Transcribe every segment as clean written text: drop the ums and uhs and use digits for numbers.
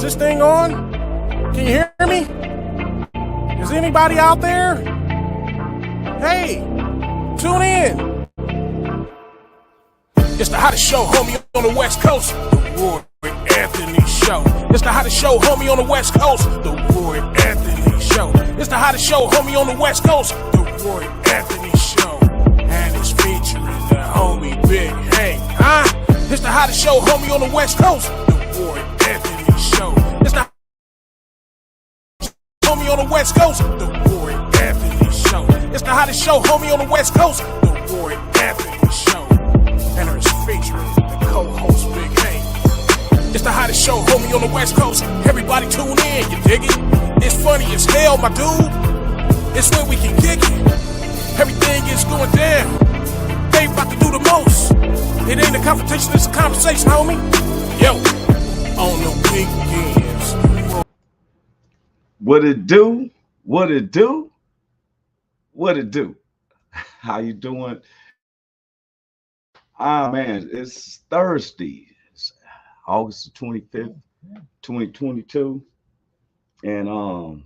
this thing on? Can you hear me? Is anybody out there? Hey, tune in. It's the hottest show, homie, on the West Coast. The Roy Anthony Show. It's the hottest show, homie, on the West Coast. The Roy Anthony Show. It's the hottest show, homie, on the West Coast. The Roy Anthony Show. And it's featuring the homie Big Hank. It's the hottest show, homie, on the West Coast. The Roy Anthony Show. It's the homie on the West Coast. The Roy Anthony Show. It's the hottest show, homie, on the West Coast. The Roy Anthony Show. And it's featuring the co-host Big Hank. It's the hottest show, homie, on the West Coast. Everybody tune in, you dig it? It's funny as hell, my dude. It's where we can kick it. Everything is going down. They about to do the most. It ain't a confrontation, it's a conversation, homie. Yo, on the weekends. What it do? What it do? What it do? How you doing? Man, it's Thursday. It's August the 25th, 2022. And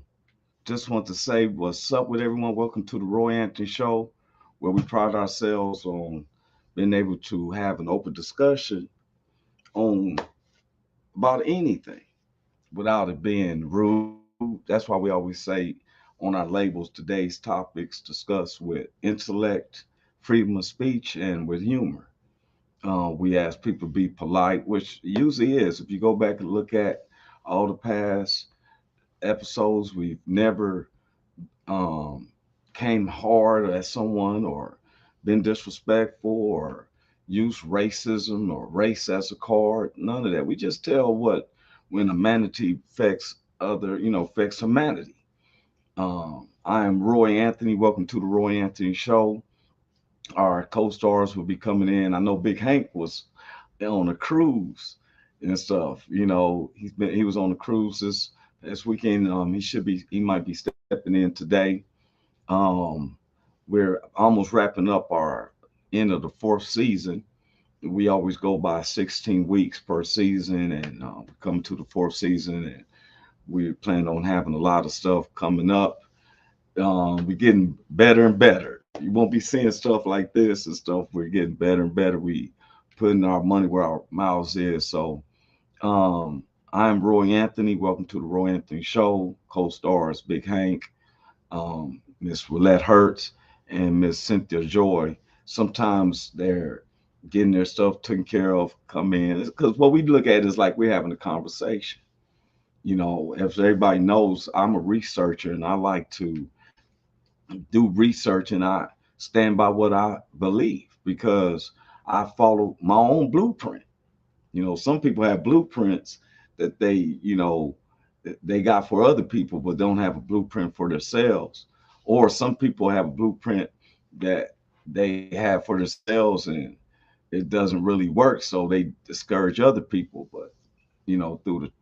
just want to say what's up with everyone. Welcome to the Roy Anthony Show, where we pride ourselves on being able to have an open discussion on about anything without it being rude. That's why we always say on our labels, today's topics discussed with intellect, freedom of speech, and with humor. We ask people to be polite, which usually is. If you go back and look at all the past episodes, we've never came hard at someone or been disrespectful or used racism or race as a card. None of that. We just tell when humanity affects affects humanity. I am Roy Anthony. Welcome to the Roy Anthony Show. Our co-stars will be coming in. I know Big Hank was on a cruise and stuff. You know, he was on the cruises this weekend. He might be stepping in today. We're almost wrapping up our end of the fourth season. We always go by 16 weeks per season, and come to the fourth season, and we plan on having a lot of stuff coming up. We're getting better and better. You won't be seeing stuff like this and stuff. We're getting better and better. We putting our money where our mouths is. So I'm Roy Anthony. Welcome to the Roy Anthony Show. Co-stars Big Hank, Miss Willette Hurst, and Miss Cynthia Joy. Sometimes they're getting their stuff taken care of, come in. Because what we look at is like we're having a conversation. You know, if everybody knows, I'm a researcher and I like to do research, and I stand by what I believe because I follow my own blueprint. You know, some people have blueprints that they got for other people, but don't have a blueprint for themselves. Or some people have a blueprint that they have for themselves and it doesn't really work, so they discourage other people. But through the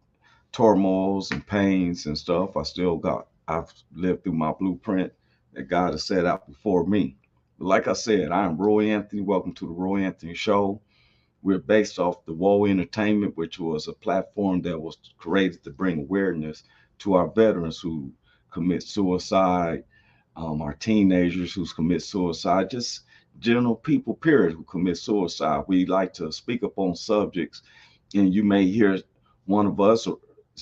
turmoils and pains and stuff, I've lived through my blueprint that God has set out before me. But like I said, I'm Roy Anthony. Welcome to the Roy Anthony Show. We're based off the Woe Entertainment, which was a platform that was created to bring awareness to our veterans who commit suicide, our teenagers who commit suicide, just general people, period, who commit suicide. We like to speak up on subjects, and you may hear one of us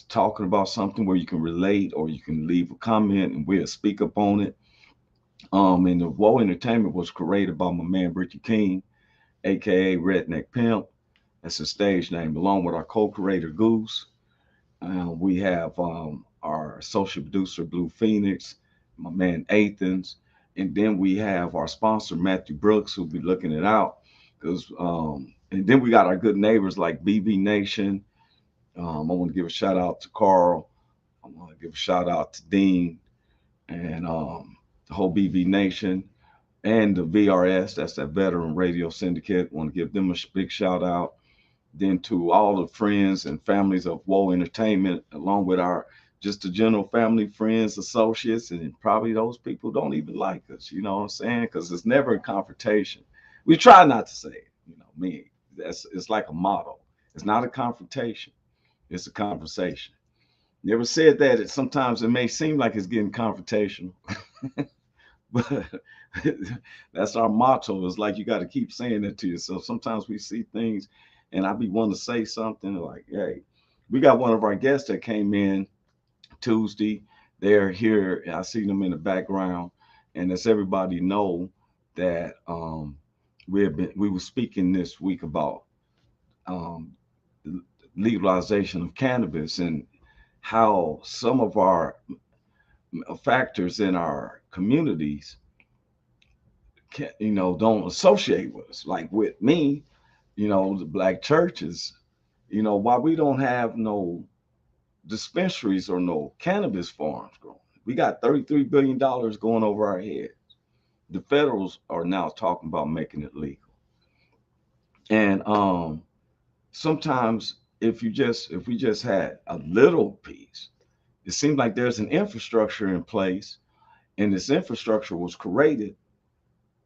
talking about something where you can relate, or you can leave a comment and we'll speak up on it. And the Woe Entertainment was created by my man Ricky King, aka Redneck Pimp. That's his stage name, along with our co-creator Goose. We have our social producer Blue Phoenix, my man Athens, and then we have our sponsor Matthew Brooks, who'll be looking it out. And then we got our good neighbors like BB Nation. I want to give a shout out to Carl. I want to give a shout out to Dean and the whole BB Nation and the VRS. That's that Veteran Radio Syndicate. I want to give them a big shout out. Then to all the friends and families of Woe Entertainment, along with just the general family, friends, associates, and probably those people don't even like us, you know what I'm saying? Because it's never a confrontation. We try not to say it, it's like a motto. It's not a confrontation, it's a conversation. You ever said that sometimes it may seem like it's getting confrontational, but that's our motto. It's like you got to keep saying it to yourself. Sometimes we see things, and I be wanting to say something like, "Hey, we got one of our guests that came in Tuesday. They're here. I see them in the background, and as everybody know that we were speaking this week about um, legalization of cannabis and how some of our factors in our communities don't associate with us. Like with me, the black churches, why we don't have no dispensaries or no cannabis farms growing. We got $33 billion going over our heads. The federals are now talking about making it legal. And sometimes if we just had a little piece, it seems like there's an infrastructure in place, and this infrastructure was created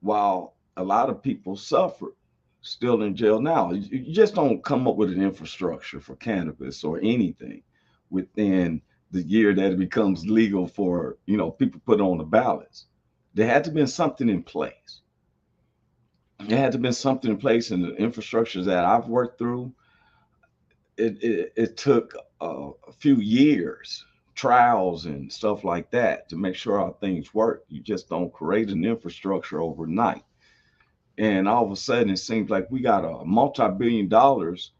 while a lot of people suffered, still in jail now. You just don't come up with an infrastructure for cannabis or anything within the year that it becomes legal for people put on the ballots. There had to have been something in place. There had to have been something in place, in the infrastructures that I've worked through. It took a few years, trials and stuff like that, to make sure how things work. You just don't create an infrastructure overnight. And all of a sudden, it seems like we got a multi-billion dollars.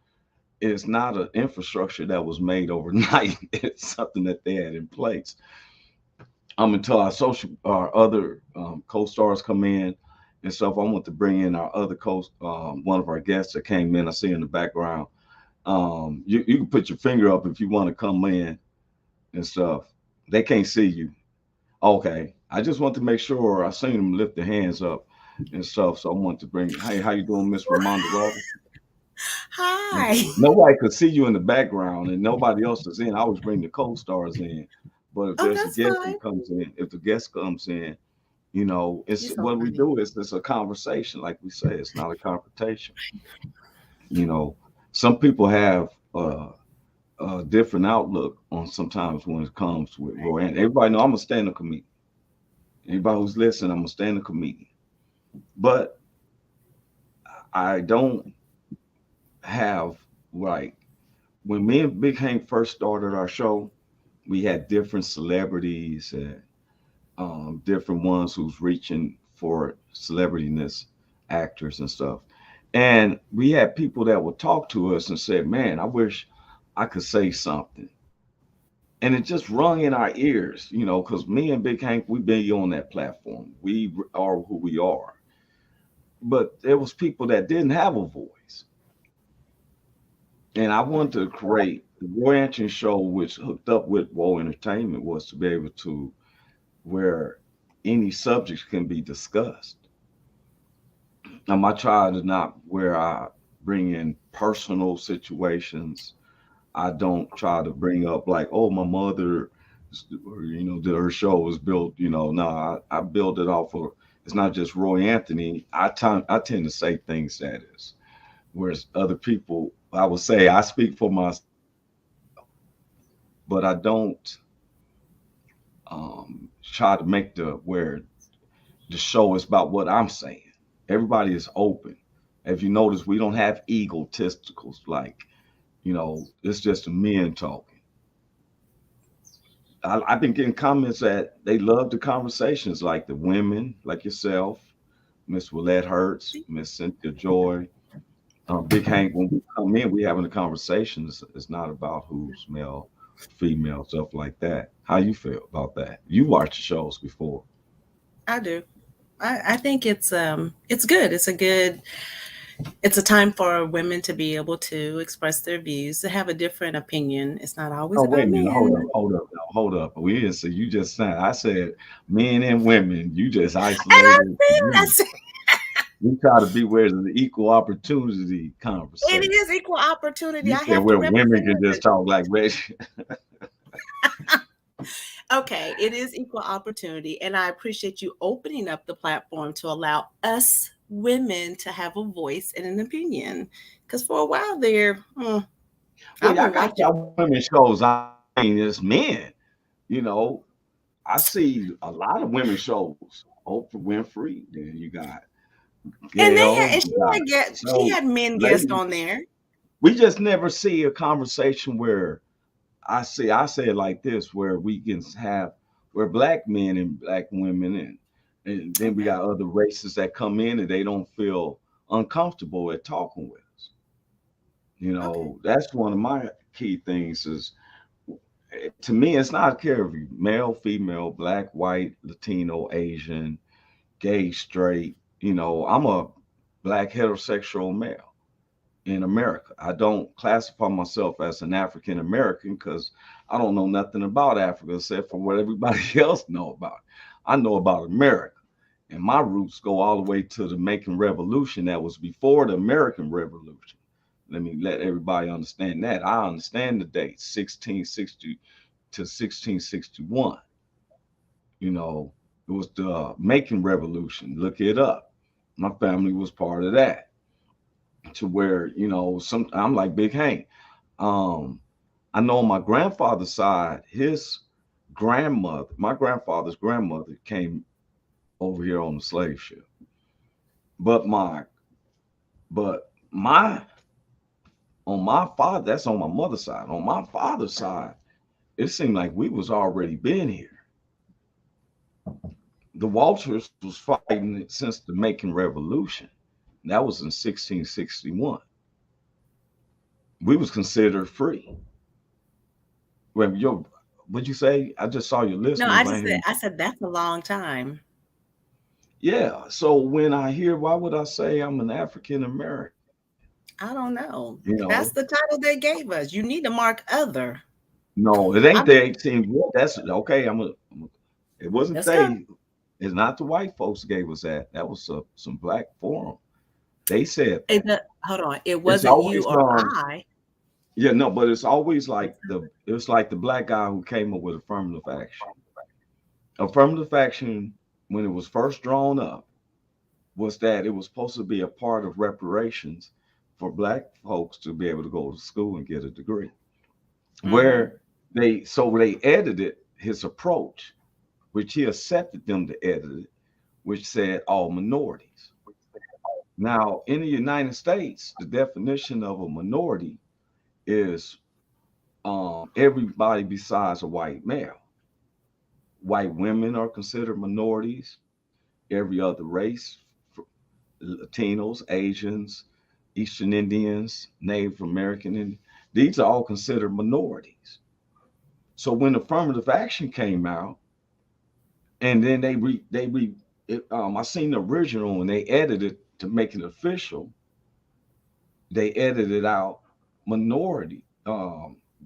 It's not an infrastructure that was made overnight. It's something that they had in place. Until our other co-stars come in and stuff, I want to bring in our other one of our guests that came in. I see in the background. You can put your finger up if you want to come in and stuff. They can't see you. Okay. I just want to make sure. I seen them lift their hands up and stuff. So I want to bring. Hey, how you doing, Miss Ramonda Robinson? Hi. Nobody could see you in the background, and nobody else is in. I always bring the co-stars in, but if Oh, there's a that's guest fine. who comes in, if the guest comes in, it's You're so what we funny. do is it's a conversation, like we say. It's not a confrontation. You know, some people have a different outlook on sometimes when it comes with Roy. And everybody know I'm a stand-up comedian. Anybody who's listening, I'm a stand-up comedian. But I don't have, like, when me and Big Hank first started our show, we had different celebrities and different ones who's reaching for celebrityness, actors and stuff. And we had people that would talk to us and say, "Man, I wish I could say something." And it just rung in our ears, because me and Big Hank, we've been on that platform. We are who we are. But there was people that didn't have a voice. And I wanted to create the Roy Anthony Show, which hooked up with Woe Entertainment, was to be able to where any subjects can be discussed. Now, my trial is not where I bring in personal situations. I don't try to bring up like, oh, my mother, her show was built. No, I build it off of. It's not just Roy Anthony. I tend to say things that is, whereas other people, I would say I speak for myself, but I don't try to make where the show is about what I'm saying. Everybody is open. If you notice, we don't have egotisticals like, it's just the men talking. I've been getting comments that they love the conversations, like the women, like yourself, Miss Willette Hurst, Miss Cynthia Joy, Big Hank. When we come in, we having a conversation. It's not about who's male, female, stuff like that. How you feel about that? You watched the shows before. I do. I think it's good. It's a time for women to be able to express their views, to have a different opinion. It's not always Oh, wait about a minute. Hold men. up. Hold up. Now, hold up. We didn't say you just said. I said men and women. You just And I isolated. said, I You. said We try to be where it's an equal opportunity it conversation. is equal opportunity. You I said have to where women represent can just women. talk like red. Okay, it is equal opportunity, and I appreciate you opening up the platform to allow us women to have a voice and an opinion. Because for a while there, Well, I've y'all been got watching. y'all women shows. I mean, it's men. You know, I see a lot of women shows. Oprah Winfrey. Then you got And Gail. You got she so had men guests ladies. on there. We just never see a conversation where I say it like this, where we can have where black men and black women and then we Okay. got other races that come in and they don't feel uncomfortable at talking with us. You Okay. know, that's one of my key things is to me, it's not care if you male, female, black, white, Latino, Asian, gay, straight. You know, I'm a black heterosexual male in America. I don't classify myself as an African American because I don't know nothing about Africa except for what everybody else know about. I know about America. And my roots go all the way to the Macon Revolution that was before the American Revolution. Let me let everybody understand that. I understand the date, 1660 to 1661. You know, it was the Macon Revolution. Look it up. My family was part of that. To where, you know, some I'm like Big Hank. Um, I know on my grandfather's side, his grandmother, my grandfather's grandmother came over here on the slave ship. But my on my father, that's on my mother's side. On my father's side, it seemed like we was already been here. The Walters was fighting since the Macon Revolution. That was in 1661. We was considered free. Well, what'd you say? I just saw your No, listeners. I I just ain't hear said you. I said that's a long time. Yeah. So when I hear, why would I say I'm an African American? I don't know. You That's know, the title they gave us. You need to mark other. no, it ain't I'm the 18. That's okay. It wasn't let's go. they. It's not the white folks gave us that. That was some black forum. They said that. Hold on. It It's wasn't you always or I. yeah, no, but it's always It's like it's like the black guy who came up with affirmative action. Affirmative action, when it was first drawn up, was that it was supposed to be a part of reparations for black folks to be able to go to school and get a degree. mm-hmm. Where they edited his approach, which he accepted them to edit it, which said all minorities. Now, in the United States, the definition of a minority is everybody besides a white male. White women are considered minorities. Every other race, Latinos, Asians, Eastern Indians, Native American Indians, these are all considered minorities. So when affirmative action came out, and then I seen the original and they edited to make it official. They edited out minority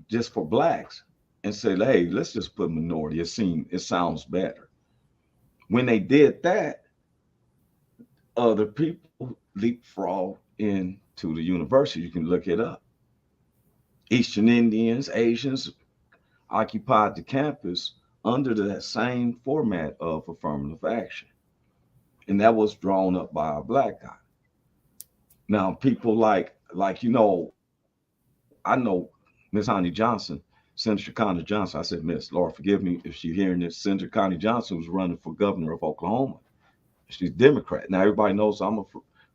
just for blacks and said, "Hey, let's just put minority. It sounds better." When they did that, other people leapfrog into the university. You can look it up. Eastern Indians, Asians occupied the campus under that same format of affirmative action, and that was drawn up by a black guy. Now, people I know Miss Honey Johnson, Senator Connie Johnson. I said, Miss, Lord, forgive me if she's hearing this. Senator Connie Johnson was running for governor of Oklahoma. She's Democrat. Now everybody knows I'm a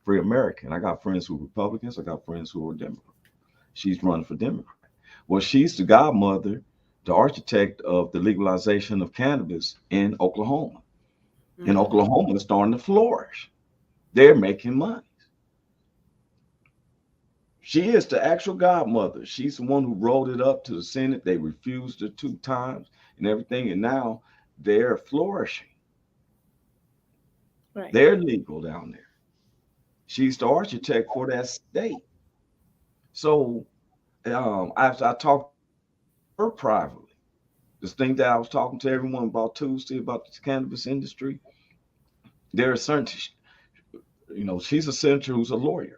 free American. I got friends who are Republicans. I got friends who are Democrats. She's running for Democrat. Well, she's the godmother, the architect of the legalization of cannabis in Oklahoma. And Mm-hmm. Oklahoma is starting to flourish. They're making money. She is the actual godmother. She's the one who rolled it up to the Senate. They refused it 2 times and everything. And now they're flourishing. Right. They're legal down there. She's the architect for that state. So I talked to her privately. This thing that I was talking to everyone about Tuesday about the cannabis industry, there are certain, she's a senator who's a lawyer.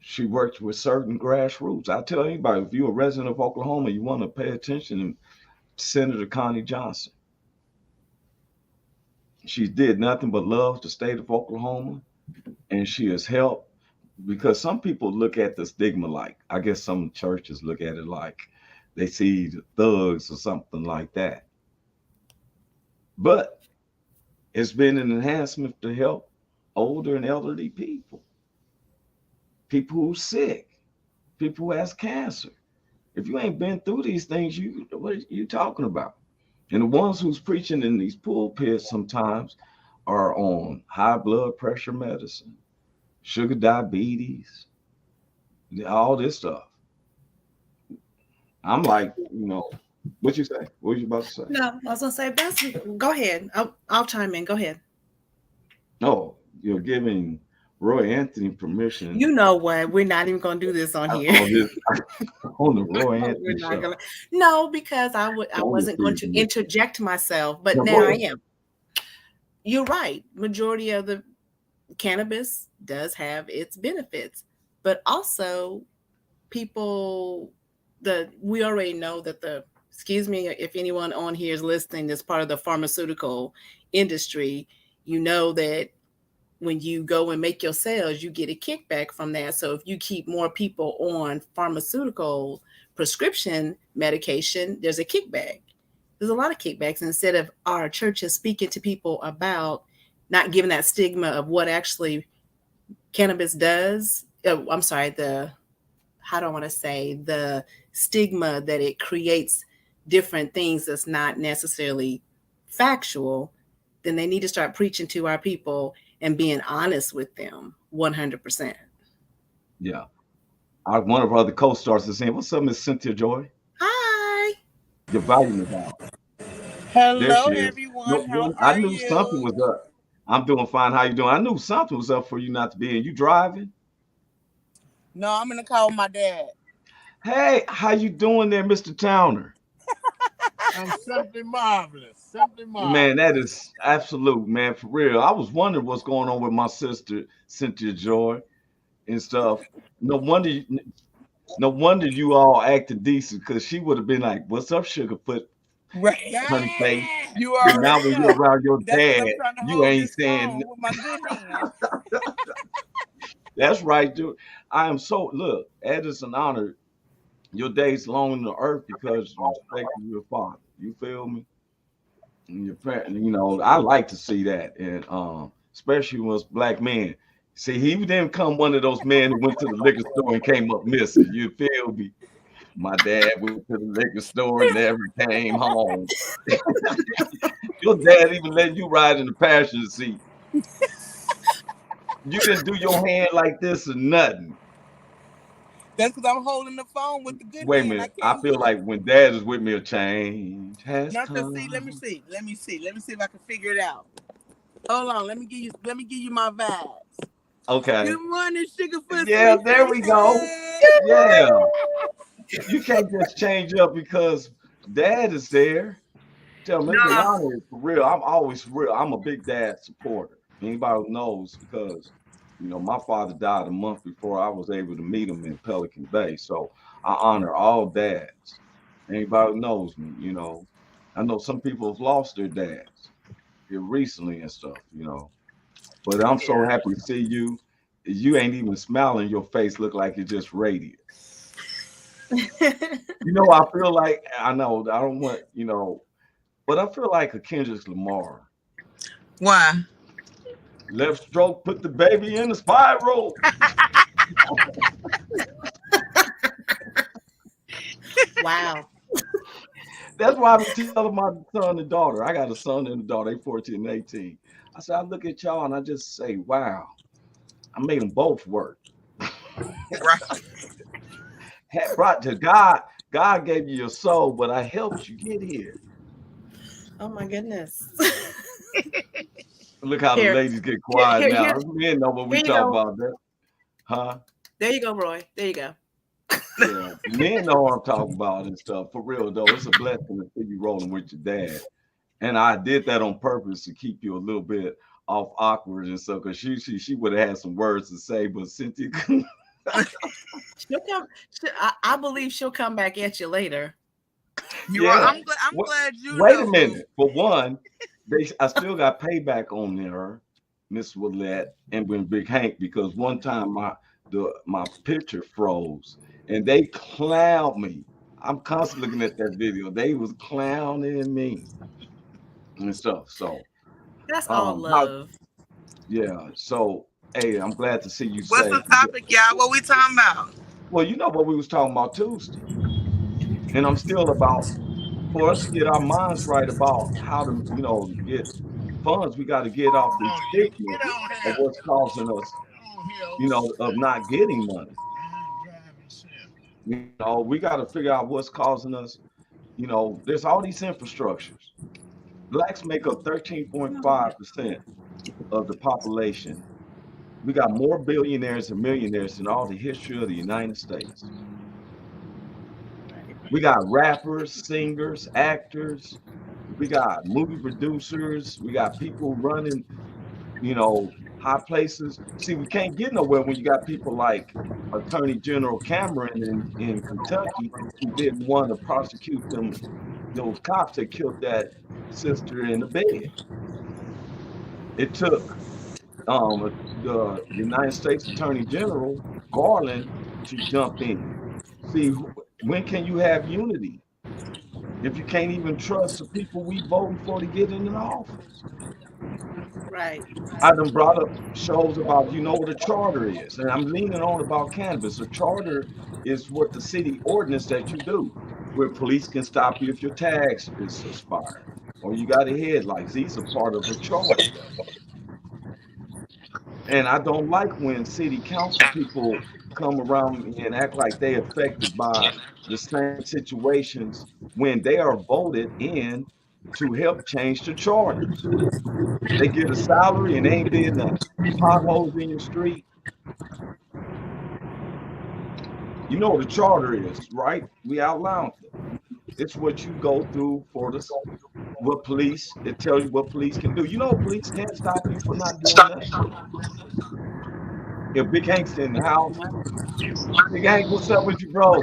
She works with certain grassroots. I tell anybody, if you're a resident of Oklahoma, you want to pay attention to Senator Connie Johnson. She did nothing but love the state of Oklahoma, and she has helped because some people look at the stigma like, I guess some churches look at it like, They see the thugs or something like that. But it's been an enhancement to help older and elderly people, people who are sick, people who has cancer. If you ain't been through these things, you what are you talking about? And the ones who's preaching in these pulpits sometimes are on high blood pressure medicine, sugar diabetes, all this stuff. I'm like, what you say? What you about to say? No, I was gonna say that's. Go ahead. I'll chime in. Go ahead. No, you're giving Roy Anthony permission You know what? We're not even gonna do this on here. on this on the Roy We're Anthony not show. gonna. No, because I Don't wasn't going to refuse me. interject myself, but No, now go I ahead. am. You're right. Majority of the cannabis does have its benefits, but also people we already know that excuse me if anyone on here is listening that's part of the pharmaceutical industry, you know that when you go and make your sales, you get a kickback from that. So if you keep more people on pharmaceutical prescription medication, there's a kickback. There's a lot of kickbacks. Instead of our churches speaking to people about not giving that stigma of what actually cannabis does. I'm sorry, how do I want to say, the stigma that it creates different things that's not necessarily factual, then they need to start preaching to our people and being honest with them 100%. Yeah. One of our other co-stars is saying, "What's up, Miss Cynthia Joy? Hi. Your volume is out." There Hello, she is. No, everyone. How I are knew something you? was up. I'm doing fine. How you doing? I knew something was up for you not to be in. You driving? No, I'm gonna call my dad. Hey, how you doing there, Mr. Towner? I'm simply marvelous. Simply Man, marvelous. that is absolute, man, for real. I was wondering what's going on with my sister Cynthia Joy and stuff. No wonder, no wonder you all acted decent because she would have been like, "What's up, Sugarfoot, Right. honey face?" You But now already when you're know. around your That's because dad, I'm trying to you hold ain't this saying. phone with my good hand. That's right, dude. I am so look. Ed, it's an honor. Your days long on the earth because you respect your father. You feel me? And your parent. I like to see that, and especially when it's black men. See, he didn't come one of those men who went to the liquor store and came up missing. You feel me? My dad went to the liquor store and never came home. Your dad even let you ride in the passenger seat. You didn't do your hand like this or nothing. That's because I'm holding the phone with the good Wait a hand. I minute. I can't feel look. like when dad is with me, a change has Not to see. Let me come. see. Let me see. Let me see if I can figure it out. Hold on. Let me give you. Let me give you my vibes. Okay. Good morning, Sugarfoot Yeah, Sweet there Face. we go. Yeah. You can't just change up because dad is there. Tell him it's an No. honor for real. I'm always for real. I'm a big dad supporter. Anybody who knows because my father died a month before I was able to meet him in Pelican Bay. So I honor all dads. Anybody who knows me. I know some people have lost their dads here recently and stuff. But I'm so Yeah. happy to see you. You ain't even smiling. Your face look like it's just radiant. I feel like I know I don't want. But I feel like a Kendrick Lamar. Why? Left stroke put the baby in the spiral. Wow. That's why I be telling my son and daughter. I got a son and a daughter. They 14 and 18. I said, I look at y'all and I just say, wow, I made them both work. Right. Brought to God. God gave you your soul, but I helped you get here. Oh my goodness. Look how the Here, ladies get quiet here, now. Men know what we here you talk go. about. That, huh? There you go, Roy. There you go. Yeah, men know what I'm talking about and stuff. For real though, it's a blessing to see you rolling with your dad. And I did that on purpose to keep you a little bit off awkward and stuff, because she would have had some words to say, but Cynthia. She'll come. I believe she'll come back at you later. You're right. I'm glad you Wait know. a minute. For one, I still got payback on there, Miss Willette and when Big Hank, because one time my picture froze and they clowned me. I'm constantly looking at that video. They was clowning me and stuff. So, That's all how, love. yeah. So, hey, I'm glad to see you What's say. the topic, y'all? What we talking about? Well, you know what we was talking about Tuesday, and I'm still about for us to get our minds right about how to, get funds. We got to get off the Oh, you stigma get on of here. what's causing us, Get on here. of not getting money. I'm driving Sam. We got to figure out what's causing us. There's all these infrastructures. Blacks make up 13.5% of the population. We got more billionaires and millionaires in all the history of the United States. We got rappers, singers, actors. We got movie producers. We got people running, high places. See, we can't get nowhere when you got people like Attorney General Cameron in Kentucky who didn't want to prosecute those cops that killed that sister in the bed. It took the United States Attorney General Garland to jump in. See, when can you have unity if you can't even trust the people we voting for to get into office? Right. I done brought up shows about, what a charter is, and I'm leaning on about cannabis. A charter is what the city ordinance that you do, where police can stop you if your tags is expired or you got a headlights. These are part of a charter. And I don't like when city council people come around me and act like they affected by the same situations when they are voted in to help change the charters. They get a salary and they ain't did nothing. Potholes in your street. You know what a charter is, right? We outlined it. It's what you go through for what police, it tells you what police can do. Police can't stop you for not doing nothing. If Big Hank's in the house, Big Hank, what's up with you, bro?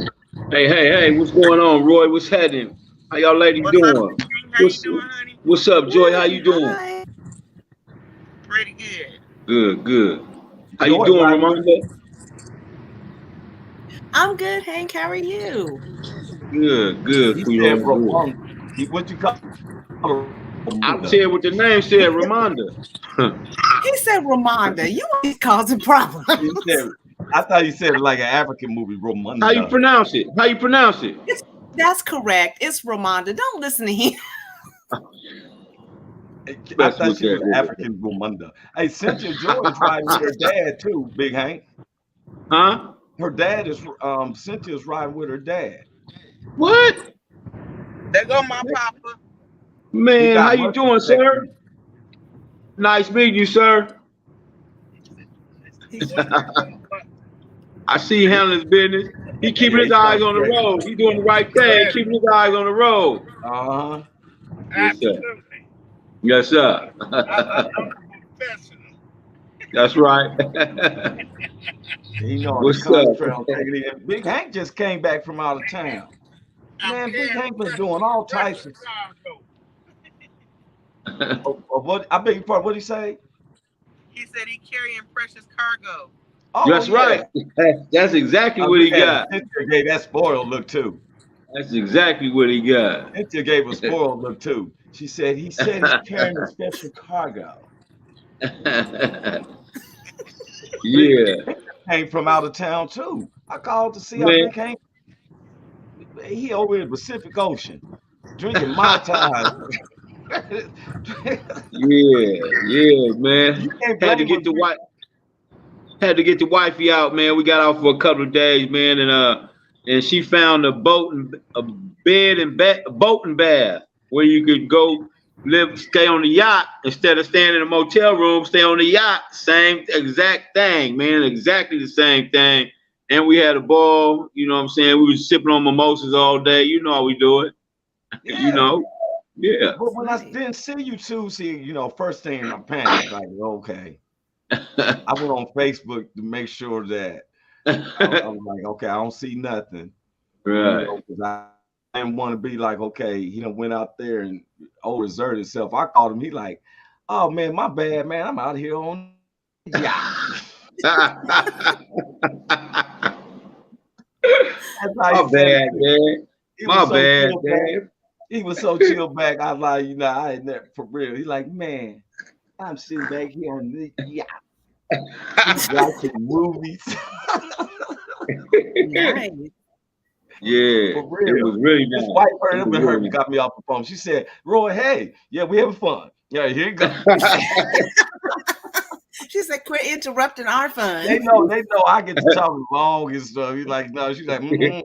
Hey, what's going on, Roy? What's happening? How y'all ladies What's up, doing? King? How you doing, honey? What's up, Joy? How you doing? Hi. Pretty good. Good. How Joy, you doing, right? Ramona? I'm good, Hank. How are you? Good, He sweetheart. said, Good. what you call I said what the name said, Ramonda. He said Ramonda. You always causing problems. He said, I thought he said it like an African movie, Romanda. How you pronounce it? That's correct. It's Ramonda. Don't listen to him. I thought she was African Romanda. Hey, Cynthia Joy is riding with her dad too, Big Hank. Huh? Her dad is Cynthia's riding with her dad. What? There go my papa. Man, how you doing, sir? Nice meeting you, sir. I see him handling his business. He keeping his eyes on the road. He doing the right thing. Keeping his eyes on the road. Uh-huh. Absolutely. Yes, sir. I'm a professional. That's right. What's up? Big Hank just came back from out of town. Man, Big Hank been doing all types of what? I beg your pardon. What did he say? He said he carrying precious cargo. Oh, that's right. That's exactly what he got. Cynthia gave that spoiled look too. That's exactly what he got. Cynthia gave a spoiled look too. He said he's carrying a special cargo. Yeah. Came from out of town too. I called to see how Big Hank. He over in the Pacific Ocean, drinking Mai Tai. Yeah, man. Had to get the wifey out, man. We got out for a couple of days, man, and she found a boat and bath where you could go stay on the yacht instead of staying in a motel room. Stay on the yacht, same exact thing, man, exactly the same thing. And we had a ball, you know what I'm saying? We was sipping on mimosas all day. You know how we do it. Yeah. Yeah. But when I didn't see you two, first thing I panicked, like, okay. I went on Facebook to make sure that I was like, okay, I don't see nothing. Right. I didn't want to be like, okay, he done went out there and overexerted himself. I called him. He like, oh man, my bad, man. I'm out here on My bad, man. My so bad, chill back. Dave. He was so chill back. I was like, you know, I ain't never for real. He's like, man, I'm sitting back here on the yacht watching movies. Nice. Yeah, For it real. was really This nice. white It person was been hurt really me, got me off the phone. She said, Roy, hey, yeah, we having fun. Yeah, here you go. nice. She said, quit interrupting our fun. They know I get to talk long and stuff. He's like, no, she's like, yeah,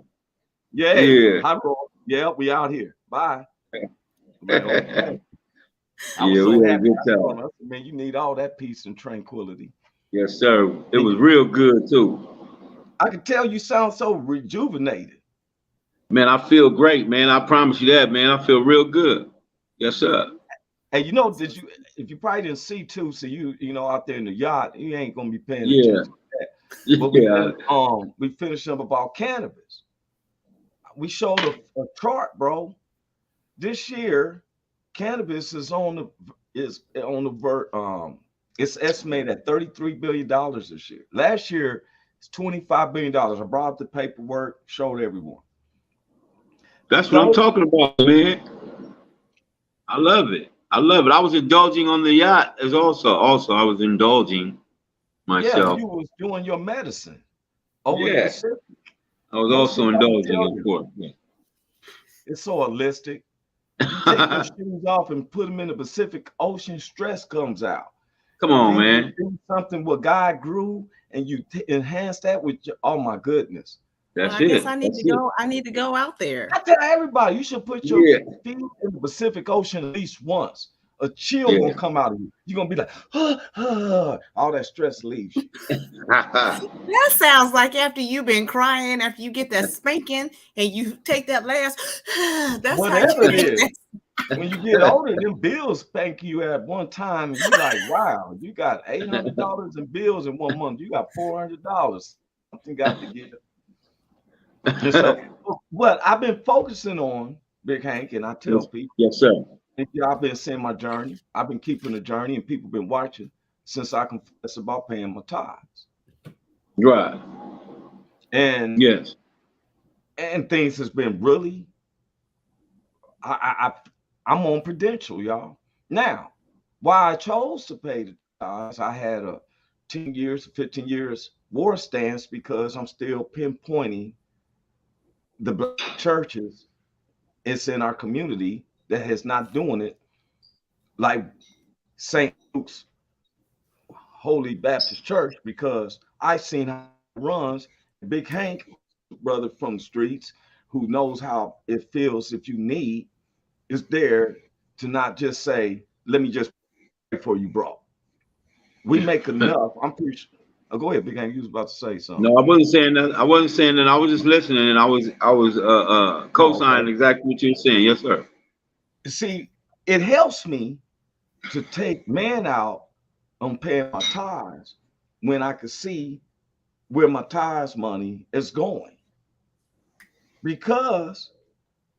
Yeah. hi, Roy. Yeah, we out here. Bye. I'm like, okay. I was Yeah, so we had a happy. good I told time. her, I said, man, you need all that peace and tranquility. Yes, sir. It was real good too. I can tell you sound so rejuvenated. Man, I feel great, man. I promise you that, man. I feel real good. Yes, sir. And you know, if you probably didn't see too, so you know, out there in the yacht, you ain't gonna be paying Yeah. attention to that. But Yeah. we finished up about cannabis. We showed a chart, bro. This year, cannabis is on the it's estimated at $33 billion this year. Last year, it's $25 billion. I brought up the paperwork, showed everyone. That's what I'm talking about, man. I love it. I love it. I was indulging on the yacht as also I was indulging Yeah, myself. you was doing your medicine over the Yeah. Pacific. I was Most also people don't indulging, tell of you. course. Yeah. It's so holistic. You take your shoes off and put them in the Pacific Ocean, stress comes out. Come on, Then man. you do something what God grew, and you enhance that with your, oh my goodness. That's I guess it. I need That's to go. I need to go out there. I tell everybody, you should put your Yeah. feet in the Pacific Ocean at least once. A chill Yeah. gonna come out of you. You're gonna be like, all that stress leaves you. That sounds like after you've been crying, after you get that spanking, and you take that last. That's Whatever how you it get is. that. When you get older, them bills spank you at one time, and you like, wow, you got $800 in bills in 1 month. You got $400. Something got to give. And so, what I've been focusing on, Big Hank, and I tell people, Yes, sir. I've been seeing my journey. I've been keeping the journey, and people been watching since I confess about paying my tithes. Right. And Yes. and things has been really. I'm on Prudential, y'all. Now, why I chose to pay the tithes, I had a 10 years, 15 years war stance because I'm still pinpointing the black churches. It's in our community that is not doing it like St. Luke's Holy Baptist Church, because I seen how it runs. Big Hank, brother from the streets, who knows how it feels if you need, is there to not just say, let me just pray for you, bro. We make enough. I'm pretty sure. Oh, go ahead, Big Hank. You was about to say something. No, I wasn't saying that. I wasn't saying that. I was just listening, and I was co-signing exactly what you're saying. Yes, sir. See, it helps me to take man out on paying my tithes when I can see where my tithes money is going. Because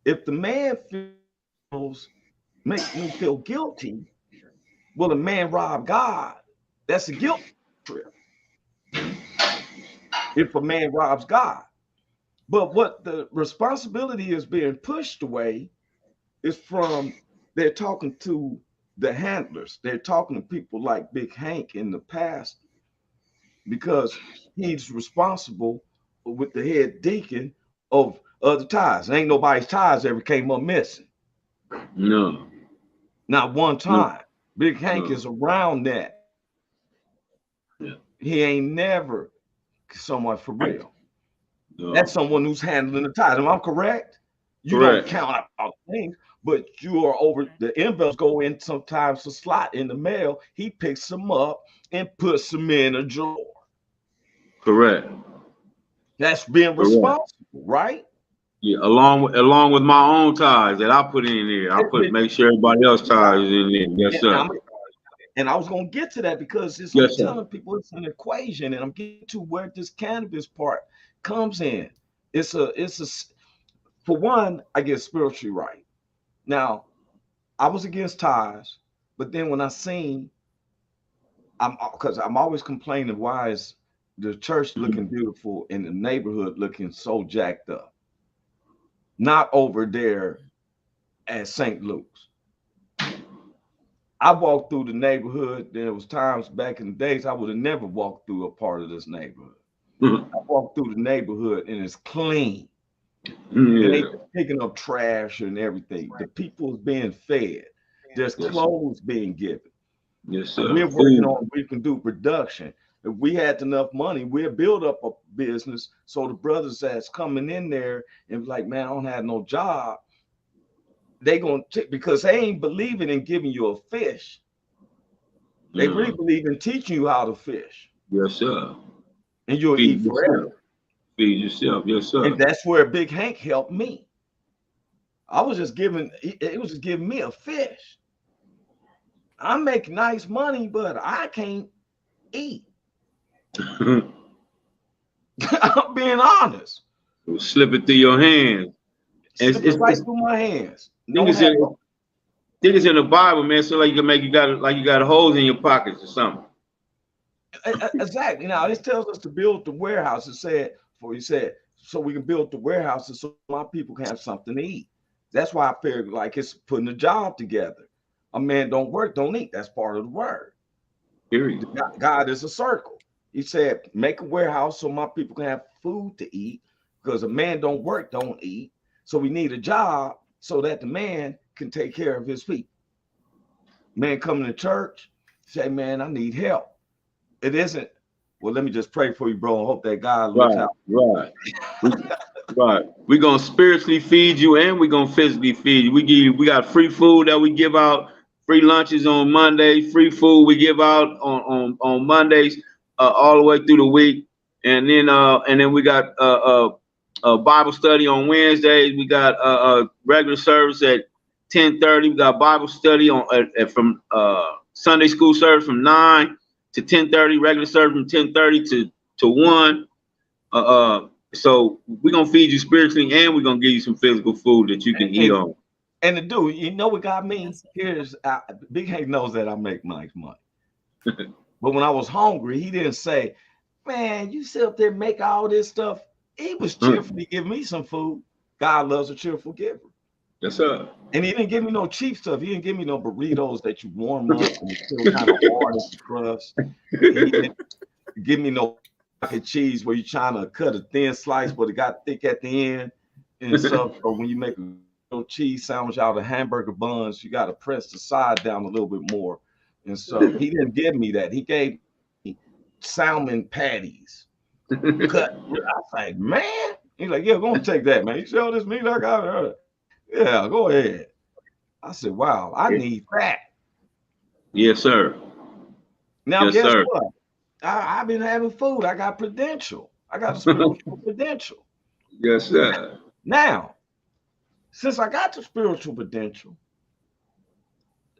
if the man makes me feel guilty, well, the man robbed God. That's a guilt trip. If a man robs God. But what the responsibility is being pushed away is from, they're talking to the handlers. They're talking to people like Big Hank in the past, because he's responsible with the head deacon of the tithes. Ain't nobody's tithes ever came up missing. No. Not one time. No. Big Hank is around that. Yeah. He ain't never someone for real. No. That's someone who's handling the tithes. Am I correct? You Correct. don't count out things, but you are over. The envelopes go in sometimes a slot in the mail. He picks them up and puts them in a drawer. Correct. That's being responsible, right? Yeah, along with my own ties that I put in there. Make sure everybody else ties is in there. Yes, sir. And I was gonna get to that because I'm telling people it's an equation, and I'm getting to where this cannabis part comes in. It's a for one, I get spiritually right. Now, I was against tithes, but then when I seen, because I'm always complaining, why is the church looking beautiful and the neighborhood looking so jacked up? not over there at St. Luke's. I walked through the neighborhood. There was times back in the days I would have never walked through a part of this neighborhood. I walked through the neighborhood and it's clean. And they picking up trash and everything. The people is being fed. There's clothes being given. Yes, sir. We're working on we can do production. If we had enough money, we'll build up a business. So the brothers that's coming in there and like, man, I don't have no job. They gonna because they ain't believing in giving you a fish. They really believe in teaching you how to fish. Yes, sir. And you'll eat forever. Feed yourself, yes, sir. And that's where Big Hank helped me. I was just giving, it was just giving me a fish. I make nice money, but I can't eat. I'm being honest. It was slipping through your hands. It's right through my hands. Think it's in the Bible, man. So like you got holes in your pockets or something. Exactly. Now it tells us to build the warehouse. He said, so we can build the warehouses so my people can have something to eat. That's why I figured like it's putting a job together. A man don't work, don't eat. That's part of the word. Period. God is a circle. He said, make a warehouse so my people can have food to eat, because a man don't work, don't eat. So we need a job so that the man can take care of his people. Man coming to church, say, man, I need help. It isn't, well, let me just pray for you, bro. I hope that God looks out. Right. Right. We're gonna spiritually feed you and we're gonna physically feed you. We got free food that we give out, free lunches on Mondays, free food we give out on Mondays, all the way through the week. And then we got Bible study on Wednesdays. We got a regular service at 10:30. We got Bible study from Sunday school service from 9 to 10:30, regular service from 10:30 to 1. So we're gonna feed you spiritually and we're gonna give you some physical food that you can eat on. And to do, you know what got me? Here's Big Hank knows that I make nice money. But when I was hungry, he didn't say, man, you sit up there and make all this stuff. He was cheerfully giving me some food. God loves a cheerful giver. Yes, sir. And he didn't give me no cheap stuff. He didn't give me no burritos that you warm up and still kind of hard as the crust. He didn't give me no mac and cheese where you're trying to cut a thin slice, but it got thick at the end and stuff. So when you make a cheese sandwich out of hamburger buns, you got to press the side down a little bit more. And so he didn't give me that. He gave me salmon patties. Cut. I was like, man. He's like, yeah, go and take that, man. You see all this meat I got? Yeah, go ahead. I said, wow, I need that. Yes, sir. Now, yes, guess sir. what? I've been having food. I got credential. I got a spiritual credential. Yes, sir. Now, since I got the spiritual credential,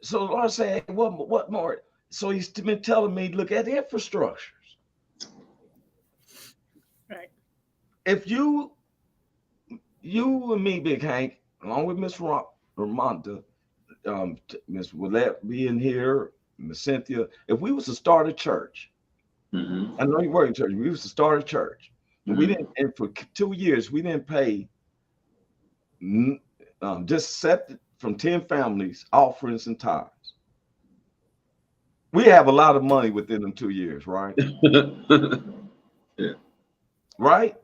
so the Lord said, what more? So he's been telling me, look at the infrastructures. Right. If you and me, Big Hank, along with Miss Ramonda, Miss Willette being here, Miss Cynthia, if we was to start a church, I know you work in church, we was to start a church, and we didn't, and for 2 years, we didn't pay, just set from 10 families, offerings and tithes. We have a lot of money within them 2 years, right? Yeah. Right?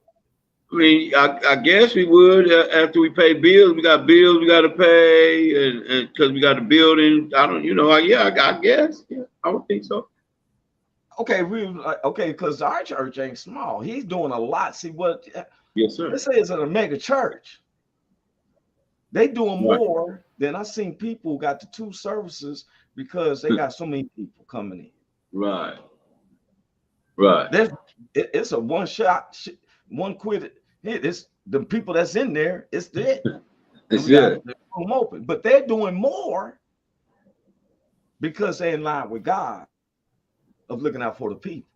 I mean, I guess we would after we pay bills. We got bills we got to pay, and because we got a building. I guess. Yeah, I would think so. Okay, because our church ain't small. He's doing a lot. See what? Yes, sir. This is a mega church. They doing more than I seen people got the 2 services because they got so many people coming in. Right. It's a one shot, one quit. It's the people that's in there. It's it. It's good. Room open, but they're doing more because they're in line with God of looking out for the people.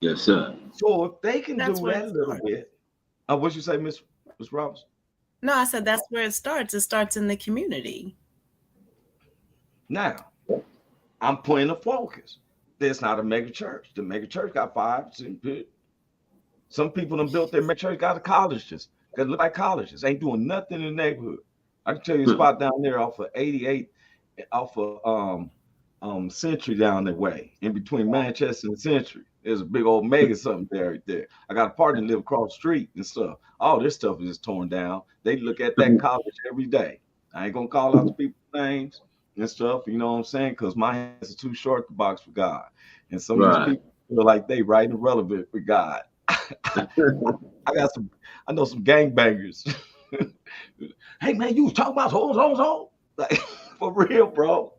Yes, sir. So if they can That's do where that a it little starts. bit, what you say, Miss Roberts? No, I said that's where it starts. It starts in the community. Now, I'm putting the focus. There's not a mega church. The mega church got 5, 6 people. Some people done built their mega church, got colleges. Cause it look like colleges ain't doing nothing in the neighborhood. I can tell you a spot down there off of 88, off of Century down that way, in between Manchester and Century. There's a big old mega something there right there. I got a partner live across the street and stuff. All this stuff is just torn down. They look at that college every day. I ain't gonna call out the people's names and stuff, you know what I'm saying? Because my hands are too short to box for God. And some of these people feel like they right and relevant for God. I know some gangbangers. Hey man, you was talking about so. Like for real, bro.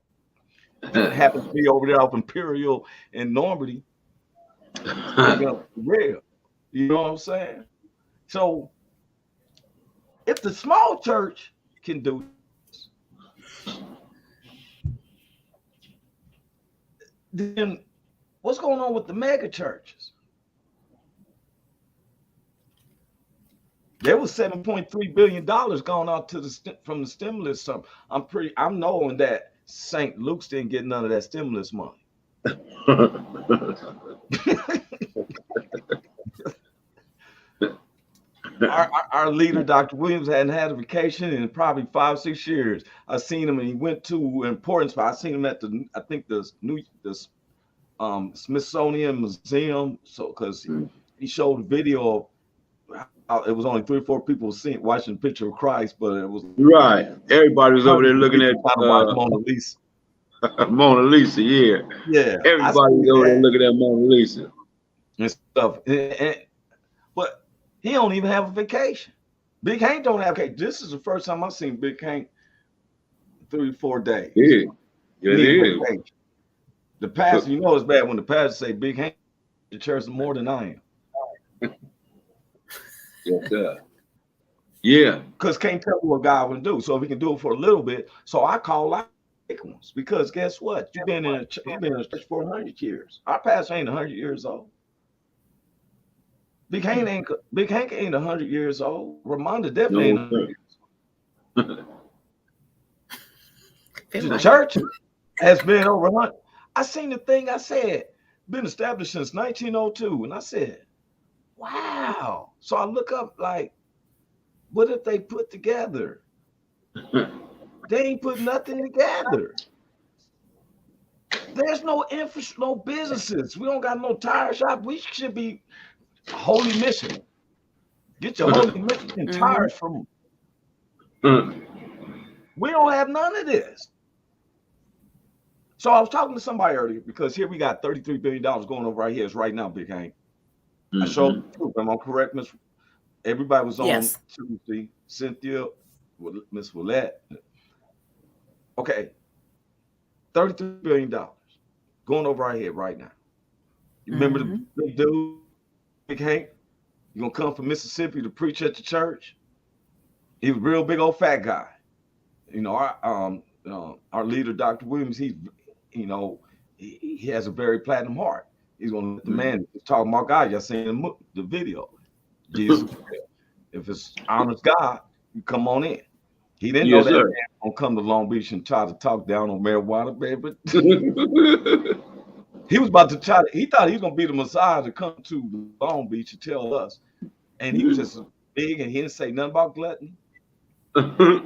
It happens to be over there off Imperial in Normandy. Real. You know what I'm saying? So if the small church can do this, then what's going on with the mega churches? There was $7.3 billion gone out to from the stimulus. I'm knowing that St. Luke's didn't get none of that stimulus money. Our leader, Dr. Williams, hadn't had a vacation in probably 5-6 years. I seen him, and he went to an important spot. I seen him at the Smithsonian Museum. So because he showed a video of how it was only 3 or 4 people watching the picture of Christ, but it was right. Everybody was over there looking at Mona Lisa. Mona Lisa, yeah. Everybody was over there looking at Mona Lisa and stuff. But he don't even have a vacation. Big Hank don't have a vacation. This is the first time I've seen Big Hank 3-4 days. Yeah, it is. The pastor, you know it's bad when the pastor say Big Hank the church more than I am. Yes, sir. Yeah. Because can't tell me what God will do. So if he can do it for a little bit, so I call out big ones. Because guess what? You've been in a church for 100 years. Our pastor ain't 100 years old. Big Hank ain't 100 years old. Ramonda definitely ain't 100 years old. The church has been over 100. I seen the thing I said, been established since 1902. And I said, wow. So I look up like, what if they put together? They ain't put nothing together. There's no infrastructure, no businesses. We don't got no tire shop. We should be Holy Mission. Get your Holy Mission tires from. We don't have none of this. So I was talking to somebody earlier because here we got $33 billion going over right here. It's right now, Big Hank. I showed the proof. Am I correct, Miss? Everybody was on Tuesday. Cynthia, Miss Willette. Okay, $33 billion going over our head right now. You remember the big dude, Big Hank? You gonna come from Mississippi to preach at the church? He was a real big old fat guy. You know, our leader, Dr. Williams, he has a very platinum heart. He's gonna let the man talking about God. Y'all seen the video. Jesus, if it's honest God, you come on in. He didn't know that man gonna come to Long Beach and try to talk down on marijuana, baby. He was about to he thought he was gonna be the Messiah to come to Long Beach and tell us. And he was just big and he didn't say nothing about gluttony. Yeah,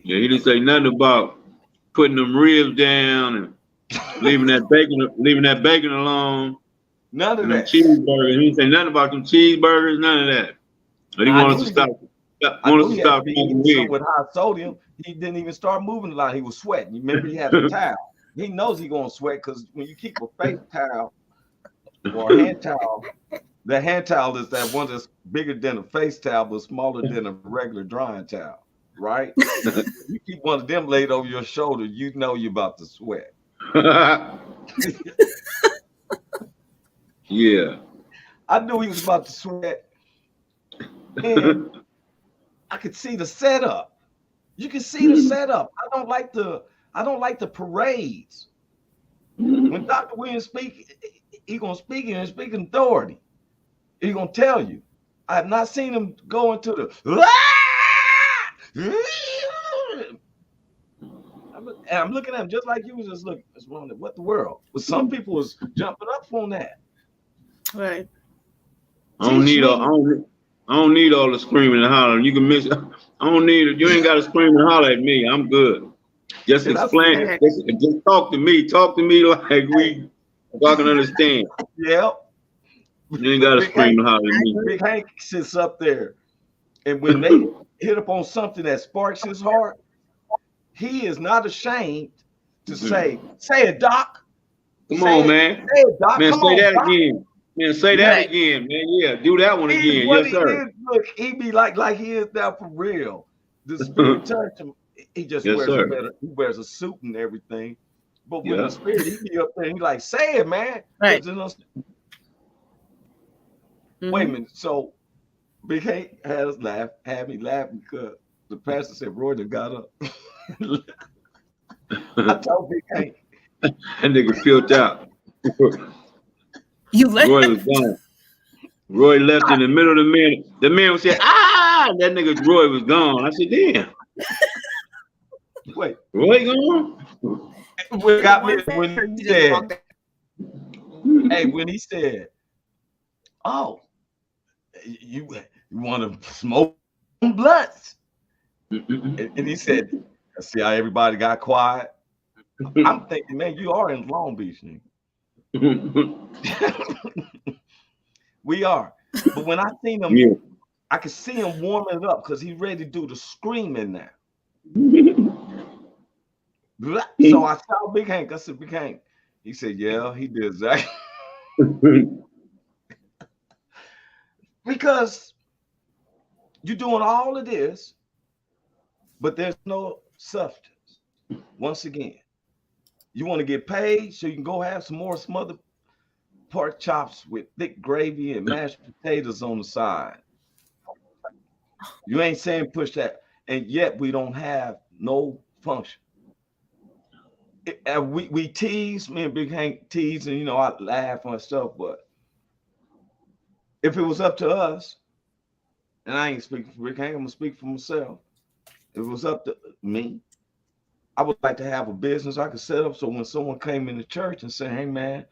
he didn't say nothing about putting them ribs down and leaving that bacon alone. None of that. Cheeseburgers. He didn't say nothing about them cheeseburgers, none of that. But he wanted to stop. With high sodium, he didn't even start moving a lot. He was sweating. You remember he had a towel. He knows he's gonna sweat because when you keep a face towel or a hand towel, the hand towel is that one that's bigger than a face towel but smaller than a regular drying towel, right? You keep one of them laid over your shoulder, you know you're about to sweat. Yeah. I knew he was about to sweat. And I could see the setup. You can see the setup. I don't like the parades. When Dr. Williams speak, he's gonna speak in authority. He's gonna tell you. I have not seen him go into the and I'm looking at him just like you was just looking. What the world? But some people was jumping up on that. Right. I don't I don't need all the screaming and hollering. You can miss. I don't need it. You ain't got to scream and holler at me. I'm good. Just And that's explain. okay. Just talk to me. Talk to me like I can understand. yeah. You ain't got to Big scream Hank, and holler at me. Big Hank sits up there, and when they hit up on something that sparks his heart, he is not ashamed to say it, Doc. Come Say on, it, man. say it, Doc. Man, Come say on, that Doc. again. Man, say that Right. again, man. Yeah, do that one again. What Yes, sir. Is, look, he be like he is now for real. The spirit touched him. He just Yes, wears sir. he wears a suit and everything. But when Yeah. the spirit, he be up there, he like, say it, man. Right. Wait a minute. So Big Hank had me laughing because the pastor said Roy done got up. I told Big Hank. That nigga filled out. You let Roy was gone. Roy left in the middle of the man. The man was saying, ah, that nigga Roy was gone. I said, damn. Wait. Roy gone? What got me when you he just said, walked out. hey, when he said, oh, you want to smoke blunts? And he said, see how everybody got quiet? I'm thinking, man, you are in Long Beach, nigga. We are. But when I seen him, Yeah. I could see him warming it up because he's ready to do the screaming now. So I saw Big Hank. I said, Big Hank. He said, yeah, he did exactly. Because you're doing all of this, but there's no substance. Once again, you want to get paid so you can go have some more smothered pork chops with thick gravy and mashed potatoes on the side. You ain't saying push that, and yet we don't have no function. We tease, me and Big Hank tease, and you know I laugh and stuff, but if it was up to us, and I ain't speaking for Big Hank, I'm gonna speak for myself. If it was up to me, I would like to have a business I could set up so when someone came into church and said, hey man,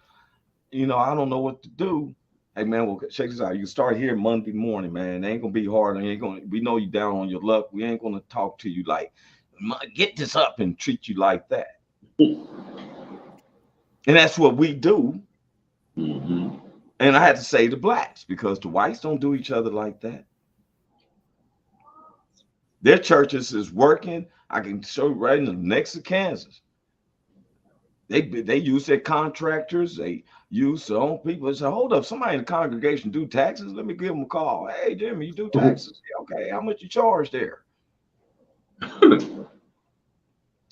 you know, I don't know what to do. Hey man, well, check this out. You can start here Monday morning, man. It ain't gonna be hard. We know you down on your luck. We ain't gonna talk to you like, get this up and treat you like that. And that's what we do. Mm-hmm. And I had to say the blacks because the whites don't do each other like that. Their churches is working. I can show you right in the next to Kansas. They use their contractors. They use their own people. They say, hold up, somebody in the congregation do taxes. Let me give them a call. Hey, Jimmy, you do taxes? Okay, how much you charge there?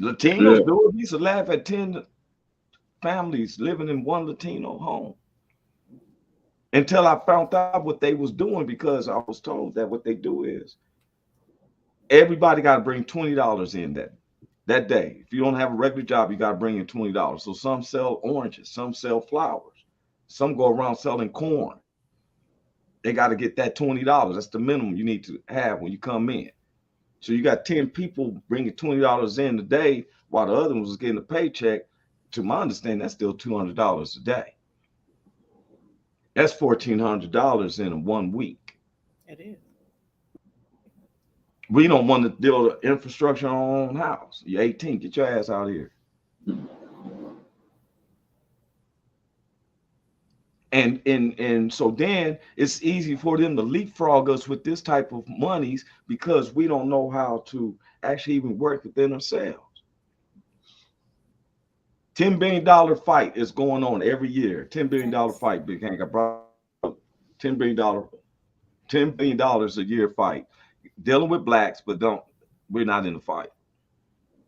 Latinos do it. We used to laugh at 10 families living in one Latino home. Until I found out what they was doing, because I was told that what they do is everybody got to bring $20 in that day. If you don't have a regular job, you got to bring in $20. So some sell oranges, some sell flowers, some go around selling corn. They got to get that $20. That's the minimum you need to have when you come in. So you got 10 people bringing $20 in a day while the other one was getting a paycheck. To my understanding, that's still $200 a day. That's $1,400 in 1 week. It is. We don't want to build an infrastructure on our own house. You're 18, get your ass out of here. And so then it's easy for them to leapfrog us with this type of monies because we don't know how to actually even work within ourselves. $10 billion fight is going on every year. $10 billion fight, Big Hank. I brought $10 billion a year fight. Dealing with blacks, but we're not in the fight.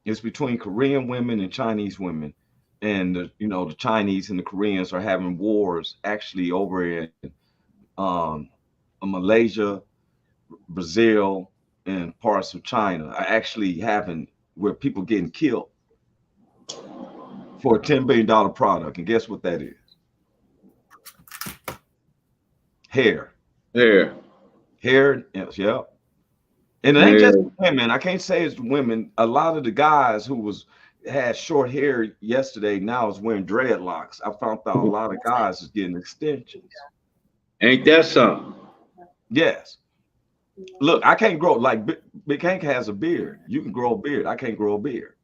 It's between Korean women and Chinese women. And the Chinese and the Koreans are having wars actually over in Malaysia, Brazil, and parts of China are actually having where people getting killed for a $10 billion product. And guess what that is? Hair. Hair. Yeah. And it ain't just women. I can't say it's women. A lot of the guys who had short hair yesterday now is wearing dreadlocks. I found out a lot of guys is getting extensions. Ain't that something? Yes. Look, I can't grow like Big Hank has a beard. You can grow a beard. I can't grow a beard.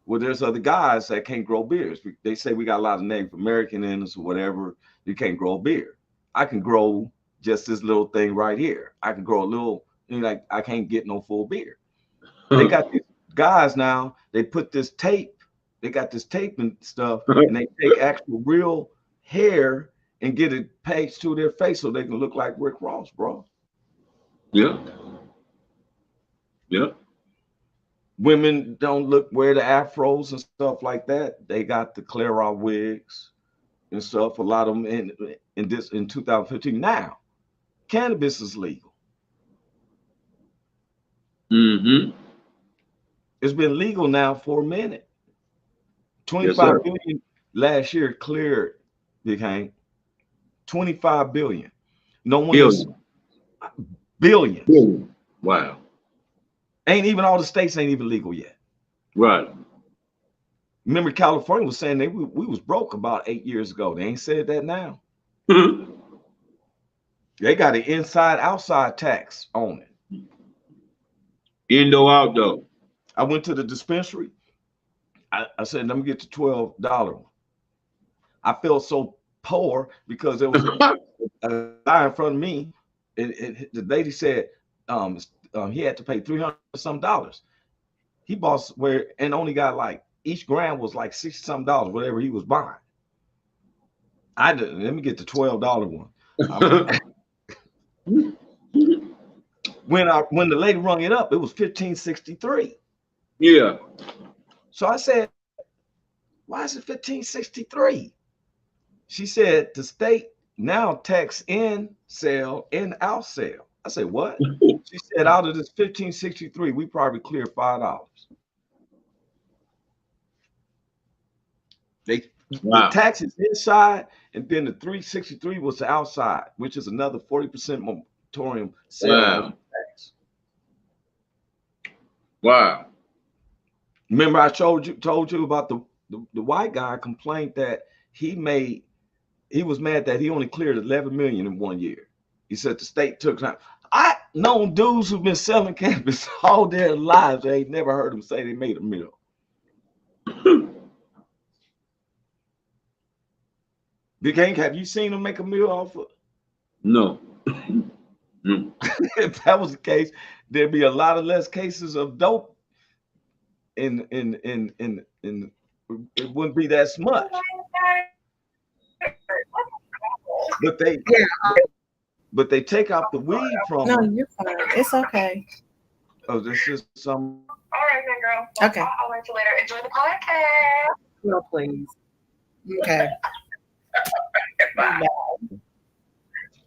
Well, there's other guys that can't grow beards. They say we got a lot of Native American in us or whatever. You can't grow a beard. I can grow just this little thing right here. I can grow a little, like I can't get no full beard. They got these guys now, they put this tape, they got this tape and stuff, and they take actual real hair and get it pasted to their face so they can look like Rick Ross, bro. Yeah. Yeah. Women don't wear the afros and stuff like that. They got the clear out wigs and stuff. A lot of them in 2015. Now, cannabis is legal. Mm-hmm. It's been legal now for a minute. 25 billion last year cleared, Big Hank. 25 billion. No one is billions. Billion. Wow. Ain't even all the states ain't even legal yet. Right. Remember, California was saying we was broke about 8 years ago. They ain't said that now. They got an inside-outside tax on it. Indoor, outdoor. I went to the dispensary. I said, let me get the $12. I felt so poor because there was a guy in front of me. The lady said he had to pay $300 some. He bought where and only got like each gram was like $60 some, whatever he was buying. I didn't. Let me get the $12 one. When the lady rung it up, it was $15.63. Yeah. So I said, why is it $15.63? She said the state now tax in sale and out sale. I said, what? She said out of this $15.63, we probably cleared $5. The tax is inside, and then the $3.63 was the outside, which is another 40% moratorium sale tax. Wow. Remember, I told you about the white guy complained that he was mad that he only cleared 11 million in 1 year. He said the state took time. I know dudes who've been selling cannabis all their lives. I ain't never heard them say they made a meal. Big Hank, have you seen them make a meal off of? No. If that was the case, there'd be a lot of less cases of dope. In it wouldn't be that much. But they take out the weed from No, them. you're fine. It's okay. Oh, this is some. All right, then, girl. Okay. I'll let you later. Enjoy the podcast. No, please. Okay. Bye.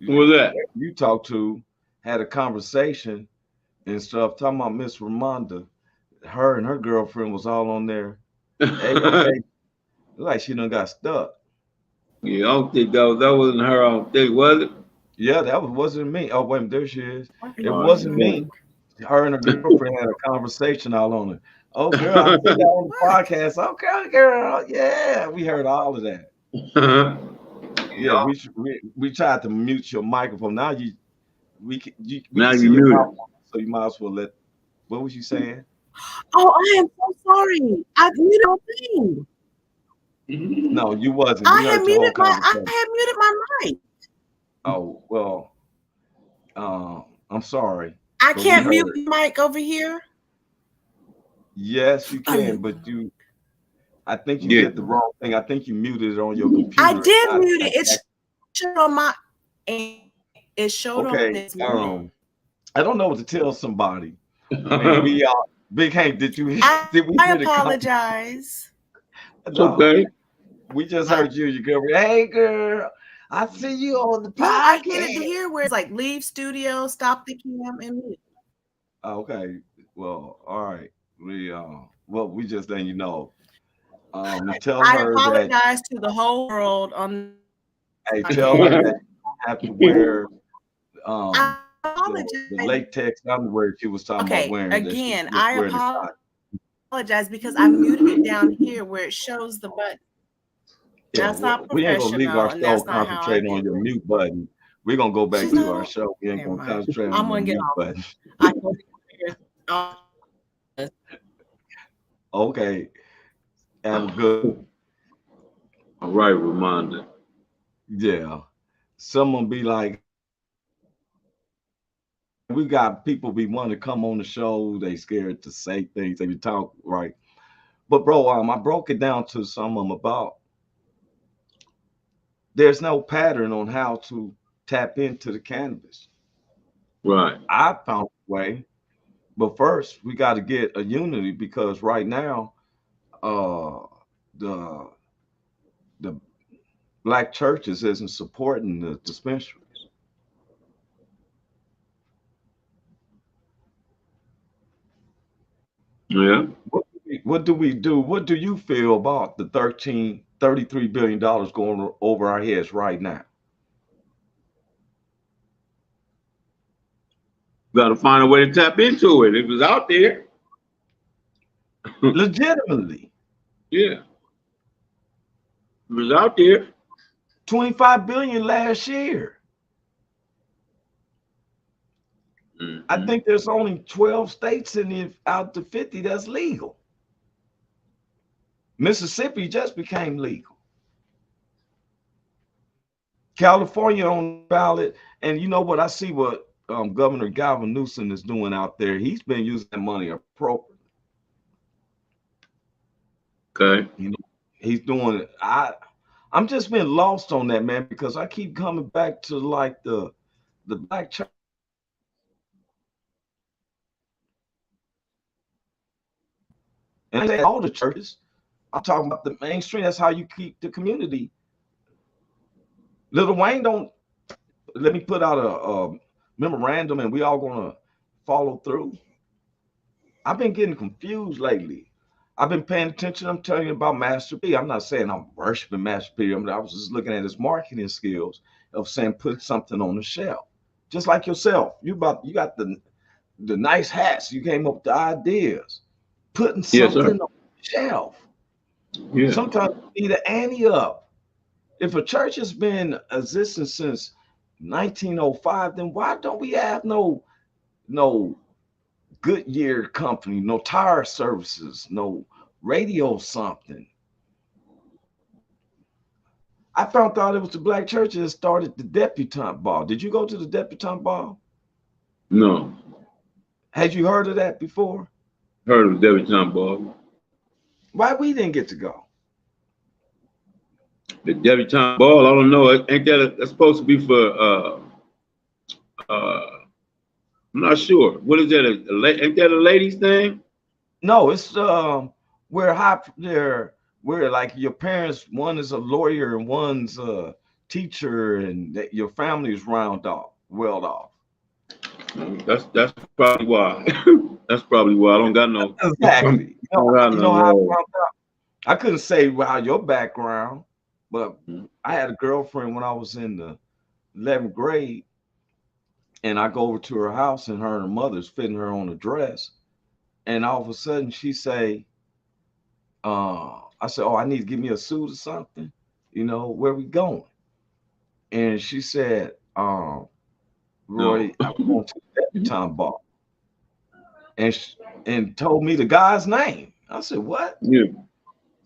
Who was that? You talked to had a conversation and stuff talking about Miss Ramonda. Her and her girlfriend was all on there. Like she done got stuck. Yeah, I don't think that wasn't her. I don't think, was it? Yeah, that wasn't me. Oh, wait, there she is. It wasn't me. Her and her girlfriend had a conversation all on it. Oh, girl, I put that on the podcast. Okay, girl. Yeah, we heard all of that. Yeah, we tried to mute your microphone. Now we can see your mouth, so you might as well let. What was you saying? Oh, I am so sorry. I muted my thing. No, you wasn't. I had muted my mic. Oh well, I'm sorry. I can't mute the mic over here. Yes, you can, but I think you did the wrong thing. I think you muted it on your computer. I did mute it. It showed on my. It showed on this. I don't know what to tell somebody. Maybe Big Hank, did we? I apologize. It's okay. We just heard you, your girlfriend. Hey, girl, I see you on the podcast. I get it here where it's like leave studio, stop the cam, and mute. Okay. Well, all right. We just letting you know. Tell her apologize to the whole world on. Hey, tell her that you have to wear the latex underwear she was talking about wearing. Again, I apologize because I muted it down here where it shows the button. Yeah, that's not we ain't gonna leave our show that's concentrating on your mute button. We're gonna go back She's to not our on. show. We ain't Never gonna mind. concentrate I'm on gonna the get mute off. button. I told you. Okay. Have a good. All right, reminder. Yeah. Someone be like, we got people be wanting to come on the show. They scared to say things. They be talk right. But bro, I broke it down to some of them about there's no pattern on how to tap into the cannabis. Right. I found a way, but first we got to get a unity because right now, the the black churches isn't supporting the dispensaries. Yeah. What do we do? What do you feel about the $33 billion going over our heads right now? Got to find a way to tap into it. It was out there. Legitimately, Yeah. It was out there. 25 billion last year. I think there's only 12 states out the 50 that's legal. Mississippi just became legal. California on the ballot, and you know what? I see what Governor Gavin Newsom is doing out there. He's been using that money appropriately. Okay. You know, he's doing it. I'm just been lost on that, man, because I keep coming back to like the black church. And I say all the churches. I'm talking about the mainstream. That's how you keep the community. Lil Wayne don't let me put out a memorandum and we all gonna follow through. I've been getting confused lately. I've been paying attention. I'm telling you about Master P. I'm not saying I'm worshiping Master P. I was just looking at his marketing skills of saying put something on the shelf. Just like yourself. You got the nice hats. You came up with the ideas. Putting something on the shelf. Yeah. Sometimes you need an ante up. If a church has been existing since 1905, then why don't we have no Goodyear company, no tire services, no radio something? I found out it was the black churches that started the debutante ball. Did you go to the debutante ball? No. Had you heard of that before? Heard of debutante ball. Why we didn't get to go? The debutante ball, I don't know. Ain't that's supposed to be for I'm not sure. What is that? Ain't that a ladies thing? No, it's where like your parents, one is a lawyer and one's a teacher, and your family is well off. That's probably why. That's probably why I don't got no. Exactly. You know how I found out? I couldn't say your background, but I had a girlfriend when I was in the 11th grade, and I go over to her house, and her mother's fitting her on a dress, and all of a sudden she say, I said, "Oh, I need to give me a suit or something. You know, where we going?" And she said, "Roy, I'm going to the debutante ball," and told me the guy's name. I said, "What?" Yeah.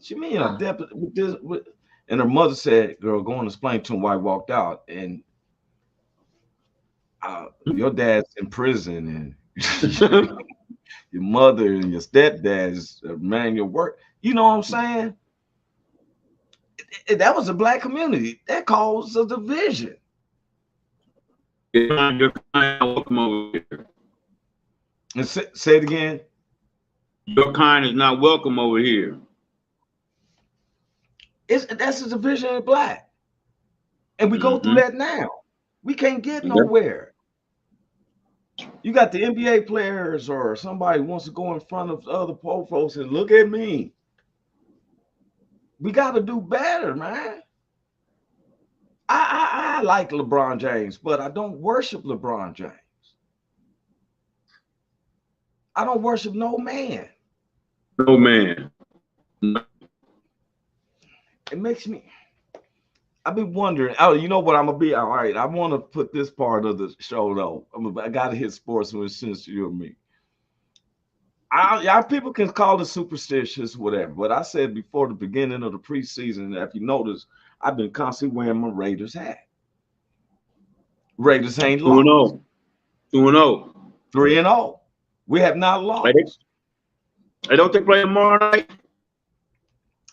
She mean a debutante? And her mother said, "Girl, go and explain to him why I walked out. And your dad's in prison, and your mother and your stepdad is man your work." You know what I'm saying? That was a black community. That caused a division. Your kind welcome over here. And say it again. Your kind is not welcome over here. That's a division of black. And we go through that now. We can't get nowhere. You got the NBA players or somebody wants to go in front of other poor folks and look at me. We got to do better, man. I like LeBron James, but I don't worship LeBron James. I don't worship no man. No man. It makes me, I've been wondering. Oh, you know what? I'm gonna be all right. I want to put this part of the show though. I gotta hit sports since you and me. People can call it superstitious, whatever. But I said before the beginning of the preseason, if you notice, I've been constantly wearing my Raiders hat. Raiders ain't 2-0. lost. 2-0. 3-0. We have not lost. Hey, don't they play tomorrow night?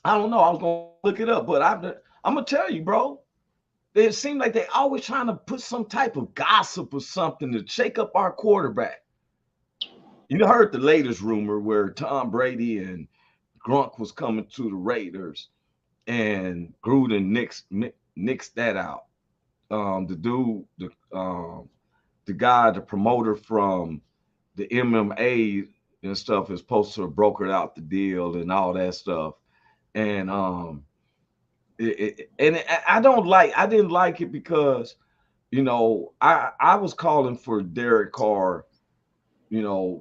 I don't know. I was gonna look it up, but I'm gonna tell you, bro. It seems like they always trying to put some type of gossip or something to shake up our quarterback. You heard the latest rumor where Tom Brady and Gronk was coming to the Raiders, and Gruden nixed that out. The dude, the guy, the promoter from the MMA and stuff is supposed to have brokered out the deal and all that stuff. And I didn't like it because, I was calling for Derek Carr,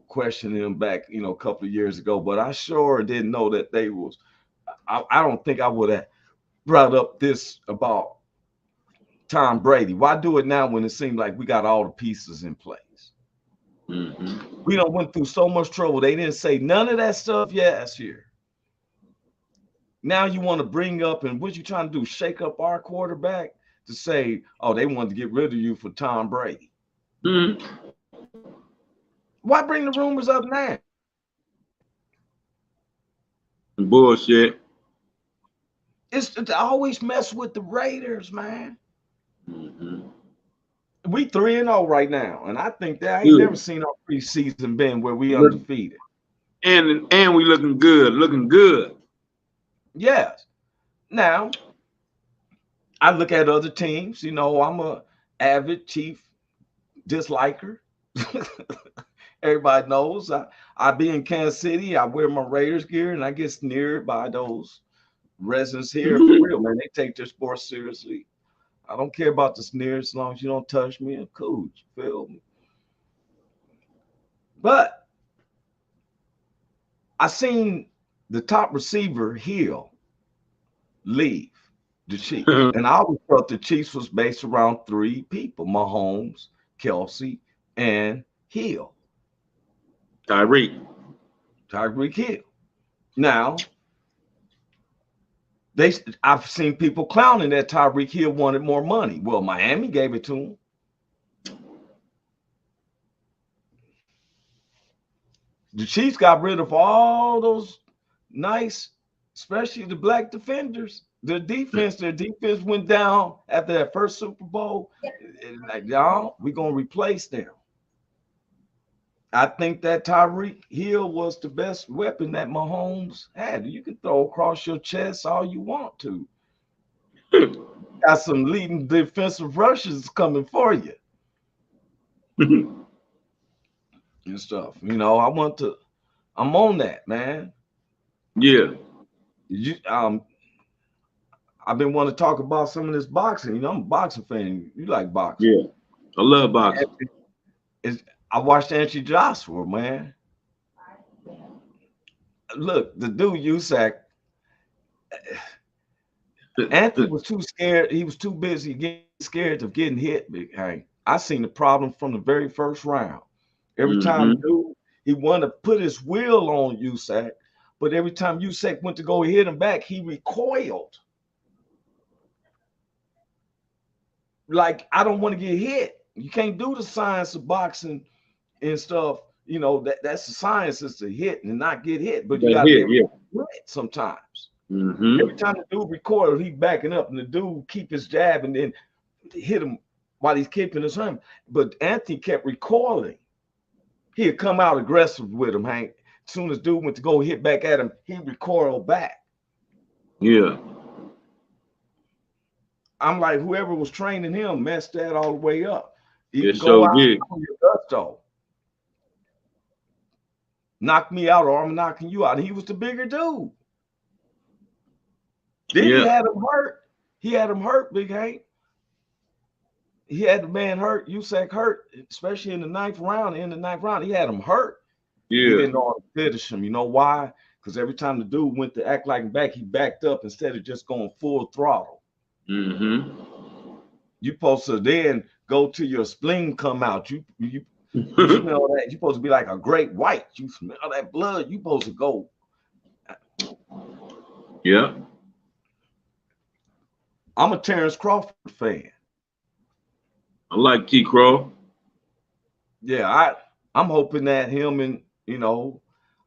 questioning him back, a couple of years ago, but I sure didn't know that they was, I don't think I would have brought up this about Tom Brady. Why do it now when it seemed like we got all the pieces in place? Mm-hmm. We done went through so much trouble. They didn't say none of that stuff last year. Now you want to bring up, and what you trying to do, shake up our quarterback to say, oh, they wanted to get rid of you for Tom Brady. Mm-hmm. Why bring the rumors up now? Bullshit. It's to always mess with the Raiders, man. Mm-hmm. We 3-0 right now, and I think that I ain't never seen our preseason been where we undefeated. And we looking good. Yes. Now, I look at other teams. I'm a avid Chief disliker. Everybody knows I be in Kansas City. I wear my Raiders gear, and I get sneered by those residents here. For real, man. They take their sports seriously. I don't care about the sneers as long as you don't touch me. I'm cool. You feel me? But I seen the top receiver Hill leave the Chiefs. And I always thought the Chiefs was based around three people: Mahomes, Kelsey, and Hill. Tyreek Hill. Now, I've seen people clowning that Tyreek Hill wanted more money. Well, Miami gave it to him. The Chiefs got rid of all those nice, especially the black defenders. Their defense went down after that first Super Bowl. Like, y'all, we're going to replace them. I think that Tyreek Hill was the best weapon that Mahomes had. You can throw across your chest all you want to. Got some leading defensive rushes coming for you. And stuff. I'm on that, man. Yeah. I've been wanting to talk about some of this boxing. I'm a boxing fan. You like boxing? Yeah. I love boxing. I watched Anthony Joshua, man. Look, the dude Usyk, Anthony was too scared. He was too busy getting scared of getting hit. Hey, I seen the problem from the very first round. Every time dude, he wanted to put his will on Usyk, but every time Usyk went to go hit him back, he recoiled. Like, I don't want to get hit. You can't do the science of boxing and stuff. That's the science, is to hit and not get hit. But you got to hit sometimes. Mm-hmm. Every time the dude recoiled, he backing up, and the dude keep his jab and then hit him while he's keeping his hand. But Anthony kept recoiling. He'd come out aggressive with him, Hank. As soon as dude went to go hit back at him, he recoiled back. Yeah. I'm like, whoever was training him messed that all the way up. You Yes, go so out did. on your gusto. Knock me out, or I'm knocking you out. And he was the bigger dude. Then he had him hurt. He had him hurt, Big Hank. He had the man hurt, Usyk hurt, especially in the ninth round. In the ninth round, he had him hurt. Yeah. He didn't know how to finish him. You know why? Because every time the dude went to act like back, he backed up instead of just going full throttle. Mm-hmm. You supposed to then go to your spleen come out. You smell that. You supposed to be like a great white. You smell that blood. You supposed to go. Yeah. I'm a Terrence Crawford fan. I like T. Crow. Yeah, I'm hoping that him and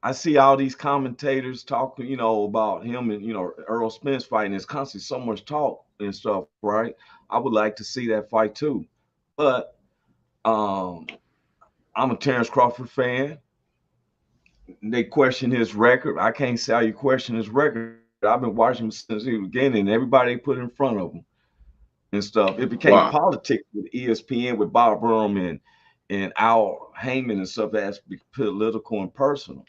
I see all these commentators talking, about him and Earl Spence fighting. There's constantly so much talk and stuff, right? I would like to see that fight too, but I'm a Terrence Crawford fan. They question his record. I can't say how you question his record. I've been watching him since he was beginning, and everybody they put in front of him and stuff. It became politics with ESPN, with Bob Burnham and Al Heyman and stuff. That's political and personal,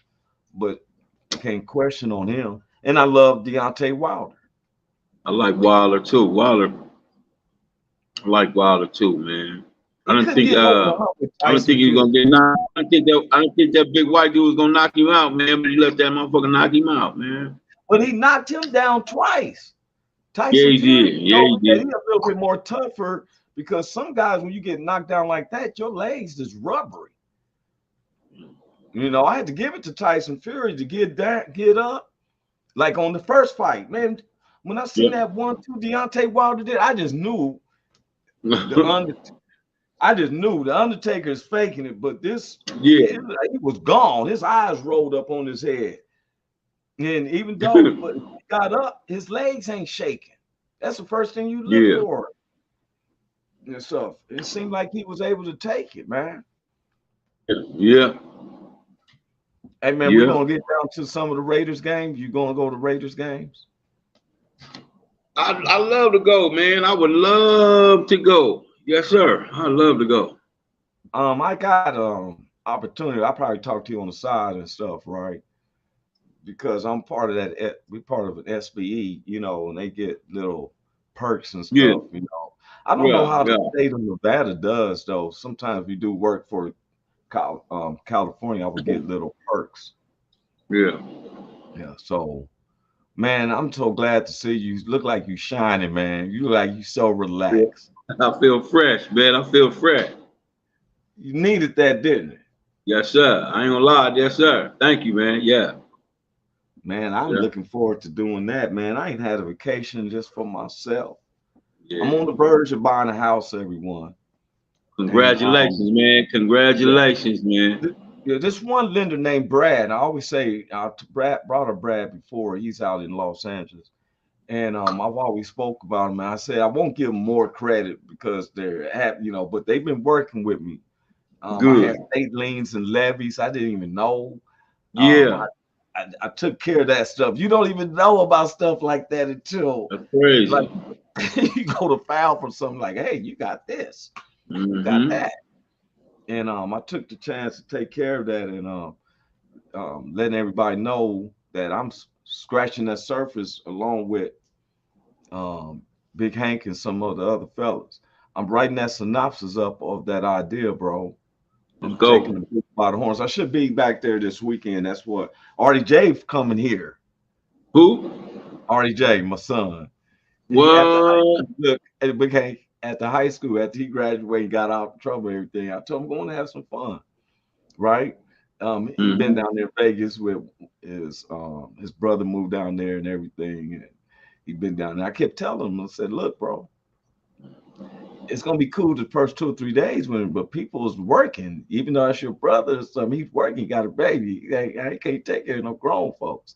but you can't question on him. And I love Deontay Wilder. I like Wilder too. I like Wilder too, man. I don't think he's gonna get knocked. I don't think that big white dude was gonna knock him out, man. But he let that motherfucker knock him out, man. But he knocked him down twice. Tyson Yeah, he Fury, did. Yeah, he did. He's a little bit more tougher because some guys, when you get knocked down like that, your legs is rubbery. I had to give it to Tyson Fury to get up. Like on the first fight, man. When I seen that 1-2 Deontay Wilder did, I just knew the Undertaker is faking it. But this, he was gone. His eyes rolled up on his head, and even though he got up, his legs ain't shaking. That's the first thing you look for. And so it seemed like he was able to take it, man. Yeah. Hey man, we're gonna get down to some of the Raiders games. You gonna go to Raiders games? I love to go, man. I would love to go. Yes, sir. I love to go. I got opportunity. I probably talk to you on the side and stuff, right? Because I'm part of that. We're part of an SBE, and they get little perks and stuff. I don't know how the state of Nevada does though. Sometimes we do work for California, I would get little perks. Yeah. So, man, I'm so glad to see you. You look like you shining, man. You look like you so relaxed. I feel fresh, man. I feel fresh. You needed that, didn't it? Yes, sir. I ain't gonna lie. Yes, sir. Thank you, man. Yeah. Man, I'm looking forward to doing that, man. I ain't had a vacation just for myself. Yeah. I'm on the verge of buying a house, everyone. Congratulations, man. Congratulations, man. This one lender named Brad. I always say Brad before. He's out in Los Angeles. And I've always spoke about him. And I said I won't give them more credit because they're happy, but they've been working with me. Good. I had state liens and levies. I didn't even know. I took care of that stuff. You don't even know about stuff like that until that's crazy. Like, you go to file for something like, hey, you got this. You got that. And I took the chance to take care of that and letting everybody know that I'm scratching that surface along with Big Hank and some of the other fellas. I'm writing that synopsis up of that idea, bro. Let's go. Taking the by the horns. I should be back there this weekend. That's what RDJ coming here. Who? RDJ, my son. What? Look, Big Hank. At the high school, after he graduated, got out of trouble, and everything. I told him, going to have some fun, right? He's been down there in Vegas with his brother moved down there and everything, and he'd been down there. I kept telling him, I said, look, bro, it's gonna be cool the first 2 or 3 days but people's working, even though that's your brother or something, he's working, he got a baby. He can't take care of no grown folks.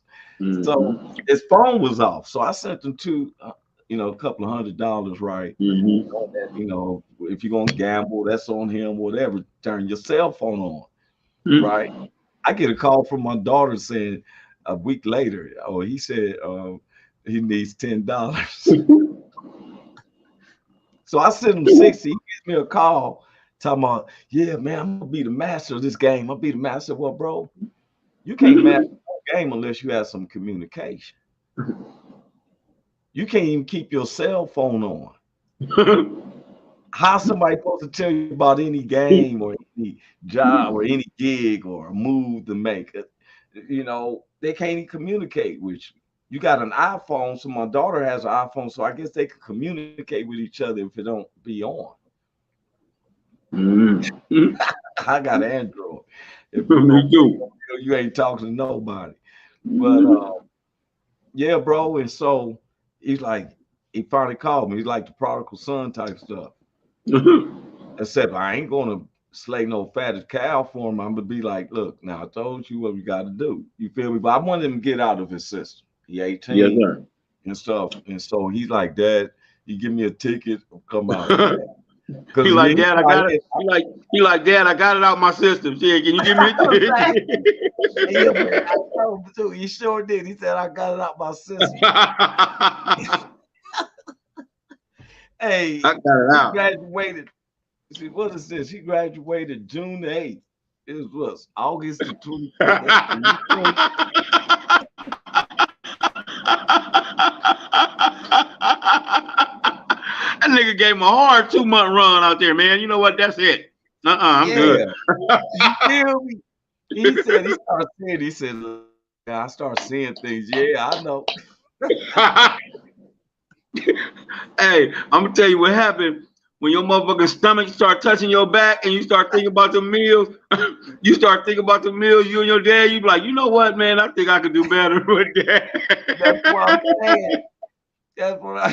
So his phone was off. So I sent him a couple of $100, right? If you're gonna gamble, that's on him, whatever. Turn your cell phone on, right? I get a call from my daughter saying a week later, he said he needs $10. So I sent him 60. He gives me a call talking about, yeah, man, I'm gonna be the master of this game. I'll be the master. Well, bro, you can't master the game unless you have some communication. You can't even keep your cell phone on. How somebody supposed to tell you about any game or any job or any gig or a move to make? They can't even communicate with you got an iPhone, so my daughter has an iPhone, so I guess they can communicate with each other if it don't be on. Mm. I got Android. If Me too. you ain't talking to nobody. But yeah, bro. And so he's like, he finally called me. He's like the prodigal son type stuff. Except I ain't gonna slay no fatted cow for him. I'm gonna be like, look, now I told you what we got to do. You feel me? But I wanted him to get out of his system. He 18 Yes, sir. and stuff. And so he's like, Dad, you give me a ticket, I'll come out. He like, Dad, I got it. He like, Dad, I got it out my system. Shit, can you give me a ticket? Yeah, I told him too. He sure did. He said, I got it out my system. Hey, I got it out. He graduated. See, what is this? He graduated June the 8th. It was August the 25th. That nigga gave him a hard 2-month run out there, man. You know what? That's it. I'm good. You feel me? He said, he started saying, he said, I start seeing things. Yeah, I know. Hey, I'm gonna tell you what happened when your motherfucking stomach start touching your back and you start thinking about the meals. You start thinking about the meals you and your dad. You be like, you know what, man? I think I could do better with that. That's what I'm saying. That's what I.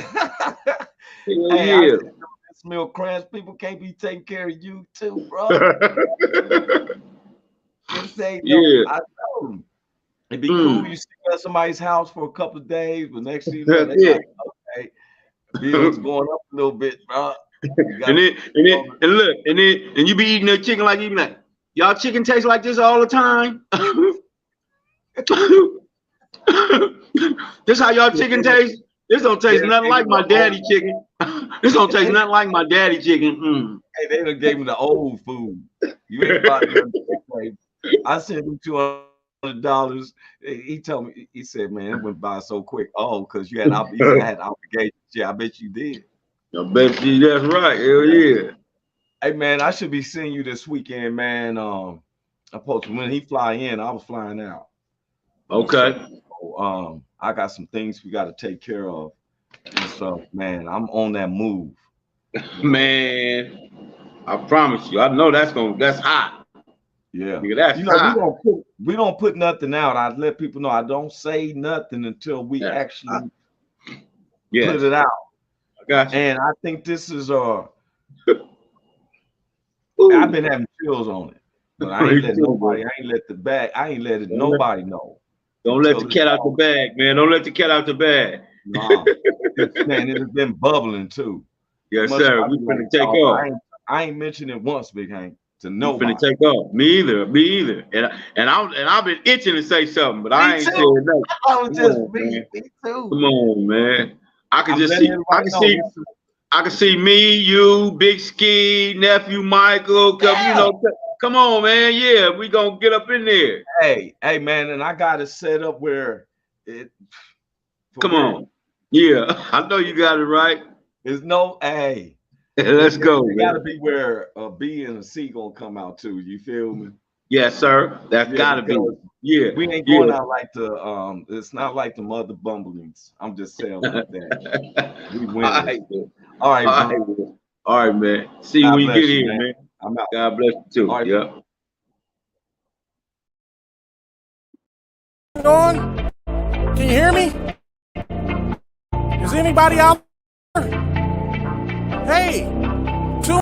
Hey, Yeah. This meal cramps. People can't be taking care of you too, bro. Say, Yeah. I told him. It'd be cool. You stay at somebody's house for a couple of days, but next thing you know, they like, okay, bills going up a little bit, bro. And you be eating the chicken like you be like, y'all chicken tastes like this all the time. This how y'all chicken taste? This don't taste nothing like my daddy chicken. This don't taste nothing like my daddy chicken. Hey, they done gave me the old food. You ain't about to I sent him $200. He told me, he said, man, it went by so quick. Oh, because you had obligations. Yeah, I bet you did. I bet you that's right. Hell yeah. Hey man, I should be seeing you this weekend, man. I posted when he fly in, I was flying out. Okay. So, I got some things we got to take care of. And so, man, I'm on that move. Man, I promise you, I know that's hot. Yeah. Nigga, that's hot. We don't put nothing out. I let people know I don't say nothing until we actually put it out. I got you. And I think this is I've been having chills on it, but I ain't let nobody. I ain't let nobody know. Don't let the cat out the bag, man. Don't let the cat out the bag. Nah, man, it has been bubbling too. Yes, sir. We finna take off. I ain't mentioned it once, Big Hank, to nobody. We finna take off. Me either. And I've been itching to say something, but I ain't said nothing. I was just me too. Come on, man. I can see me, you, Big Ski, nephew Michael. Come on, man. Yeah, we gonna get up in there. Hey, man, and I got it set up where it. Come on. Yeah, I know you got it right. There's no A. Let's go. It gotta be where a B and a C gonna come out too. You feel me? Yes, sir. That's gotta be. Yeah. We ain't going out like the it's not like the mother bumblings. I'm just saying like that. We win. All right, man. See you when you get here, man. I'm out. God bless you too. Right, yep. On? Can you hear me? Is anybody out there? Hey,